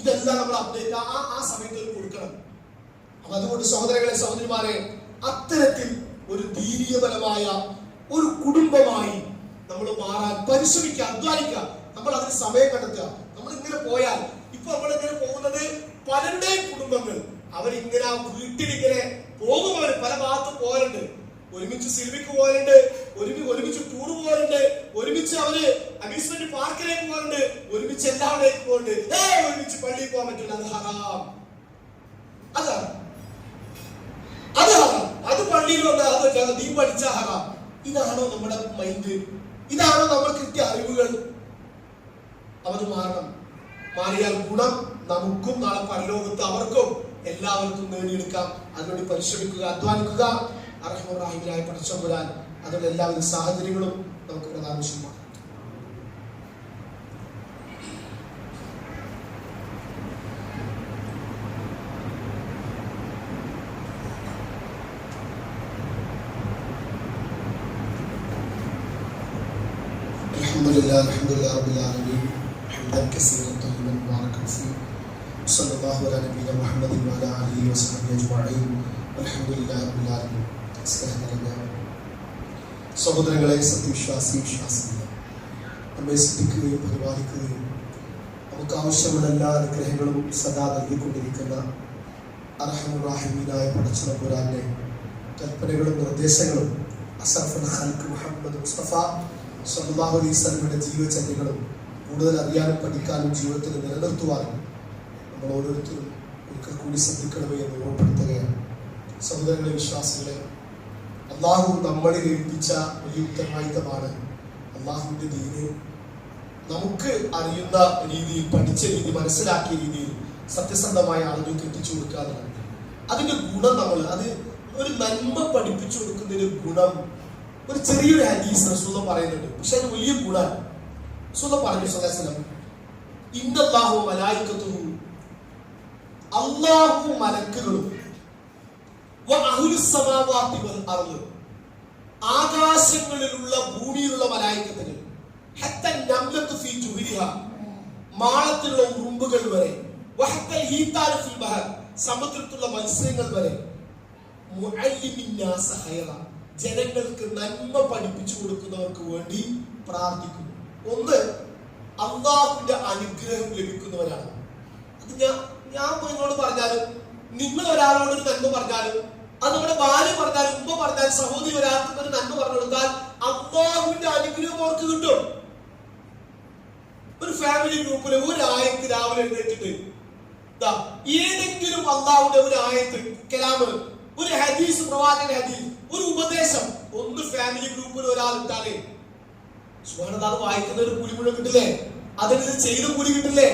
ഇതെല്ലാം നമ്മൾ അപ്ഡേറ്റ് ആ സമയത്ത് കൊടുക്കണം. അപ്പൊ അതുകൊണ്ട് സഹോദരങ്ങളെ, സഹോദരിമാരെ, അത്തരത്തിൽ ഒരു ധീര്യപരമായ ഒരു കുടുംബമായി നമ്മൾ മാറാൻ പരിശ്രമിക്കുക, അധ്വാനിക്കുക. നമ്മൾ അതിന് സമയം കണ്ടെത്തുക. നമ്മൾ ഇങ്ങനെ പോയാൽ, ഇപ്പൊ നമ്മളിങ്ങനെ പോകുന്നത് പലരുടെയും കുടുംബങ്ങൾ അവരിങ്ങനെ വീട്ടിലിങ്ങനെ പോകുന്നവർ പല ഭാഗത്തും പോകാറുണ്ട്. ഒരുമിച്ച് സിനിമയ്ക്ക് പോകാറുണ്ട്, ഒരുമിച്ച് ടൂർ പോകാറുണ്ട്, ഒരുമിച്ച് അവര് അമ്യൂസ്മെന്റ് പാർക്കിലേക്ക് പോകാറുണ്ട്, ഒരുമിച്ച് എല്ലാവരിലേക്ക് പോകുന്നുണ്ട്. ഒരുമിച്ച് പള്ളിയിൽ പോകാൻ പറ്റില്ല, അത് ഹറാം. അതാണ് അത് പള്ളിയിൽ വന്ന് അത് നീ പഠിച്ച ഹറാം. ഇതാണോ നമ്മുടെ മൈൻഡ്? ഇതാണോ നമ്മൾ കിട്ടിയ അറിവുകൾ? അത് മാറണം. മാറിയാൽ ഗുണം നമുക്കും നാളെ പരലോകത്ത് അവർക്കും എല്ലാവർക്കും നേടിയെടുക്കാം. അതിനുവേണ്ടി പരിശ്രമിക്കുക, അധ്വാനിക്കുക. അർഹമർ റഹീമിനായ പടച്ചതമ്പുരാൻ അതിനുള്ള എല്ലാവിധ സാഹചര്യങ്ങളും നമുക്ക് പ്രദാനം. الحمد لله رب العالمين حمدا كثيرا طيبا مباركا فيه صلى الله على نبينا محمد وعلى اله وصحبه اجمعين الحمد لله رب العالمين. സഹോദരങ്ങളെ, സത്യവിശ്വാസികളെ, നമ്മെ ശ്രദ്ധിക്കുകയും പരിപാലിക്കുകയും നമുക്ക് ആവശ്യമുള്ള എല്ലാ അനുഗ്രഹങ്ങളും സദാ നൽകിക്കൊണ്ടിരിക്കുന്ന അർഹമർ റഹീമിനായ പടച്ചതമ്പുരാന്റെ കൽപ്പനകളും നിർദ്ദേശങ്ങളും അസ്റഫുൽ ഖൽഖ് മുഹമ്മദ് മുസ്തഫ സല്ലല്ലാഹു അലൈഹി വസല്ലമയുടെ ജീവചര്യകളും കൂടുതൽ അറിയാനും പഠിക്കാനും ജീവിതത്തിൽ നിലനിർത്തുവാനും നമ്മൾ ഓരോരുത്തരും ഒരിക്കൽ കൂടി ശ്രദ്ധിക്കണമേ എന്ന് ഓർമ്മപ്പെടുത്തുകയാണ്. സഹോദരങ്ങളെ, വിശ്വാസികളെ, അള്ളാഹു നമ്മളിൽ ഏൽപ്പിച്ച വലിയ ഉത്തരവാദിത്തമാണ് അള്ളാഹുവിന്റെ ദീന് നമുക്ക് അറിയുന്ന രീതിയിൽ, പഠിച്ച രീതി, മനസ്സിലാക്കിയ രീതിയിൽ സത്യസന്ധമായ ആളുകൾക്ക് എത്തിച്ചു കൊടുക്കാനാണ്. അതിന്റെ ഗുണം അത് ഒരു നന്മ പഠിപ്പിച്ചു കൊടുക്കുന്നതിന്റെ ഗുണം ഒരു ചെറിയൊരു ഹദീസ് റസൂൽ പറയുന്നുണ്ട്. പക്ഷെ അത് വലിയ ഗുണമാണ്. റസൂൽ പറഞ്ഞു സല്ലല്ലാഹു അലൈഹി വസല്ലം, ഇന്നല്ലാഹു മലായികത്തുഹു, അല്ലാഹു മലക്കുകളും വ അഹ്ലുസ് സമാവാതി വൽ അർദ്, ആകാശങ്ങളിലുള്ള ഭൂമിയിലുള്ള മലായികത്തുകൾ, ഹത്ത നംലത്തു ഫീ ജുഹരിഹ, മാളത്തിലുള്ള ഉറുമ്പുകൾ വരെ, വഹത്തൽ ഹീതാൻ ഫിൽ ബഹർ, സമുദ്രത്തിലുള്ള മത്സ്യങ്ങൾ വരെ, മുഅല്ലിമിൻ നാസ ഖൈറ, ജനങ്ങൾക്ക് നന്മ പഠിപ്പിച്ചു കൊടുക്കുന്നവർക്ക് വേണ്ടി പ്രാർത്ഥിക്കുന്നു. ഒന്ന്, അള്ളാഹുവിന്റെ അനുഗ്രഹം ലഭിക്കുന്നവരാണ്. അത് ഞാൻ നിങ്ങളോട് പറഞ്ഞാലും, നിങ്ങൾ ഒരാളോട് ഒരു നന്മ പറഞ്ഞാലും, അത് നമ്മുടെ ഭാര്യ പറഞ്ഞാലും, ഉമ്മ പറഞ്ഞാലും, സഹോദരി ഒരാൾക്ക് ഒരു നന്മ പറഞ്ഞു കൊടുത്താൽ അള്ളാഹുവിന്റെ അനുഗ്രഹം അവർക്ക് കിട്ടും. ഒരു ഫാമിലി ഗ്രൂപ്പില് ഒരു ആയത്ത് രാവിലെ എഴുന്നേറ്റിട്ട് ഏതെങ്കിലും അള്ളാഹുവിന്റെ ഒരു ആയത്ത്, കലാമ്, ഒരു ഹദീസ്, പ്രവാചക ഹദീസ്, ഒരു ഉപദേശം ഒന്ന് ഫാമിലി ഗ്രൂപ്പിൽ ഒരാൾ ഇട്ടാലേ സുബ്ഹാനല്ലാഹ്, വായിക്കുന്ന ഒരു കൂലി മുഴുവൻ കിട്ടില്ലേ? അതിന് ചെയ്ത കൂലി കിട്ടില്ലേ?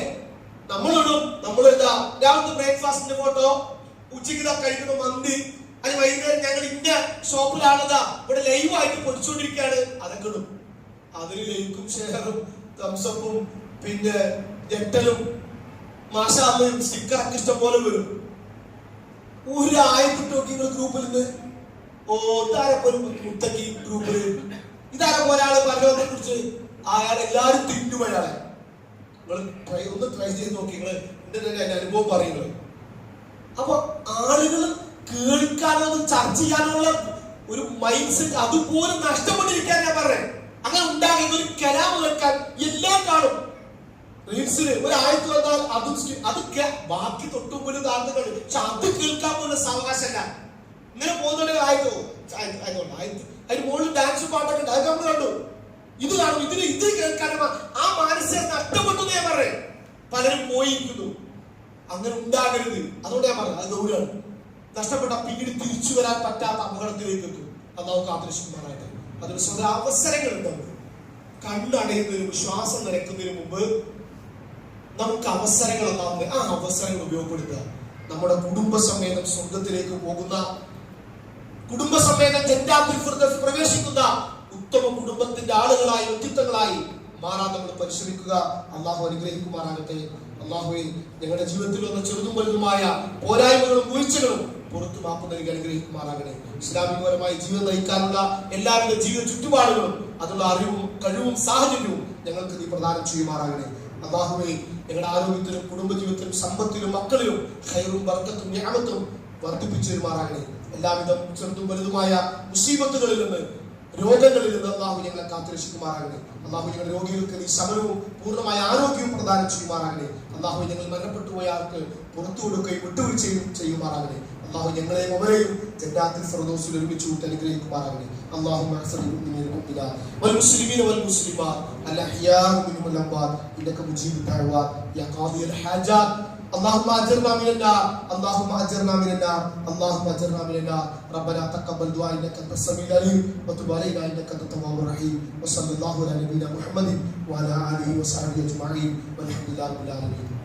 നമ്മളിടും, നമ്മളെന്താ രാവിലത്തെ ബ്രേക്ക്ഫാസ്റ്റിന്റെ ഫോട്ടോ, ഉച്ചയ്ക്ക് കഴിക്കുന്ന മന്തി, അത് വൈകുന്നേരം ഞങ്ങൾ ഇന്ന ഷോപ്പിലാണതാ ഇവിടെ ലൈവ് ആയിട്ട് പൊടിച്ചുകൊണ്ടിരിക്കുകയാണ്, അതൊക്കെ ഇടും. അതിൽ ലൈക്കും ഷെയറും തംസപ്പും പിന്നെ ജെട്ടലും മാഷാഅല്ലാഹ് സ്റ്റിക്കറൊക്കെ ഇഷ്ടം പോലെ വരും. ഒരു ആയത്തിട്ട് നോക്കി നിങ്ങൾ ഗ്രൂപ്പിൽ നിന്ന്, മുത്തക്കി ഗ്രൂപ്പില് ഇതാരപ്പോ ഒരാള് പരലോകത്തെ കുറിച്ച് അയാൾ എല്ലാരും തിന്നും അയാളെ. നിങ്ങൾ ഒന്ന് ട്രൈ ചെയ്ത് നോക്കി, നിങ്ങൾ എന്റെ അനുഭവം പറയുന്നത്. അപ്പൊ ആളുകൾ കേൾക്കാനോ ചർച്ച ചെയ്യാനുള്ള ഒരു മൈൻഡ് സെറ്റ് അതുപോലും നഷ്ടപ്പെട്ടിരിക്കാൻ ഞാൻ പറഞ്ഞത്. അങ്ങനെ ഉണ്ടാകുന്ന ഒരു കലാം കേൾക്കാൻ എല്ലാം കാണും. റീൽസില് ഒരു ആയത്ത് വന്നാൽ അതൊക്കെ ബാക്കി തൊട്ടും പോലും താഴ്ത്തുകൾ, പക്ഷെ അത് കേൾക്കാൻ പോലും സാവകാശമല്ല. ഇങ്ങനെ പോകുന്നുണ്ടെങ്കിൽ അതിന് മുകളിൽ ഡാൻസ് പാട്ടൊക്കെ ഉണ്ട്, അതൊക്കെ നമ്മൾ കണ്ടു. ഇത് കാണും, ഇത് കേൾക്കാനും ആ മാനസിക നഷ്ടപ്പെട്ടു ഞാൻ പറഞ്ഞേ. പലരും പോയിരിക്കുന്നു. അങ്ങനെ ഉണ്ടാകരുത്. അതുകൊണ്ട് ഞാൻ പറഞ്ഞു, അത് ദൂരാണ്. നഷ്ടപ്പെട്ട പിന്നീട് തിരിച്ചു വരാൻ പറ്റാത്ത അപകടത്തിലേക്ക് എത്തും. അത് നമുക്ക് ആദർശിക്കുമാറായിട്ട് അതിന് സ്വന്തം അവസരങ്ങൾ ഉണ്ടാവും. കണ്ണടയുന്നതിനും ശ്വാസം നിരക്കുന്നതിന് മുമ്പ് നമുക്ക് അവസരങ്ങൾ ഉണ്ടാവുന്നത്, ആ അവസരങ്ങൾ ഉപയോഗപ്പെടുത്തുക. നമ്മുടെ കുടുംബസമേതം സ്വർഗത്തിലേക്ക് പോകുന്ന, കുടുംബസമേതം ജന്നാത്തുൽ ഫിർദൗസ് പ്രവേശിക്കുന്ന ഉത്തമ കുടുംബത്തിന്റെ ആളുകളായി, വ്യക്തിത്വങ്ങളായി മാറാൻ നമ്മൾ പരിശ്രമിക്കുക. അള്ളാഹു അനുഗ്രഹിക്കുമാറാകട്ടെ. അള്ളാഹുവേ, ഞങ്ങളുടെ ജീവിതത്തിൽ വന്ന ചെറുതും വലുതുമായ പോരായ്മകളും വീഴ്ചകളും പുറത്തു മാപ്പ് നൽകി അനുഗ്രഹിക്കുമാറാകട്ടെ. ഇസ്ലാമികപരമായി ജീവിതം നയിക്കാനുള്ള എല്ലാവിധ ജീവിത ചുറ്റുപാടുകളും അതിനുള്ള അറിവും കഴിവും സാഹചര്യവും ഞങ്ങൾക്ക് നീ പ്രദാനം ചെയ്യുമാറാകണേ. അല്ലാഹുവേ, ഞങ്ങളുടെ ആരോഗ്യത്തിലും കുടുംബജീവിതത്തിലും സമ്പത്തിലും മക്കളിലും ഖൈറും ബർക്കത്തും നിഅമത്തും വർദ്ധിപ്പിച്ചു തരുമാറാകണേ. എല്ലാവിധ ചെറുതും വലുതുമായ മുസീബത്തുകളിൽ നിന്ന്, രോഗങ്ങളിൽ നിന്ന് അല്ലാഹു ഞങ്ങളെ കാത്തുരക്ഷിക്കുമാറാകണേ. അല്ലാഹു ഞങ്ങളുടെ രോഗികൾക്ക് നീ സമരവും പൂർണ്ണമായ ആരോഗ്യവും പ്രദാനം ചെയ്യുമാറാകണേ. അല്ലാഹു ഞങ്ങൾ മരണപ്പെട്ടു പോയ ആൾക്ക് പുറത്തു കൊടുക്കുകയും വിട്ടുവീഴ്ചയും ചെയ്യുമാറാകണേ. അല്ലാഹു ഞങ്ങളെയും അവരെയും ജന്നാത്തുൽ ഫിർദൗസിൽ ഒരുമിച്ച് കൂട്ടി അനുഗ്രഹിക്കുമാറാകണേ. اللهم اغفر للمؤمنين والمؤمنات والمسلمين والمسلمات الاحياء منهم والاموات انك مجيب الدعوات يا قاضي الحاجات. اللهم اجرنا من النار، اللهم اجرنا من النار، اللهم اجرنا من النار. ربنا تقبل دعاء انك انت السميع العليم وتب علينا انك انت التواب الرحيم. وصلى الله على نبينا محمد وعلى اله وصحبه اجمعين والحمد لله رب العالمين.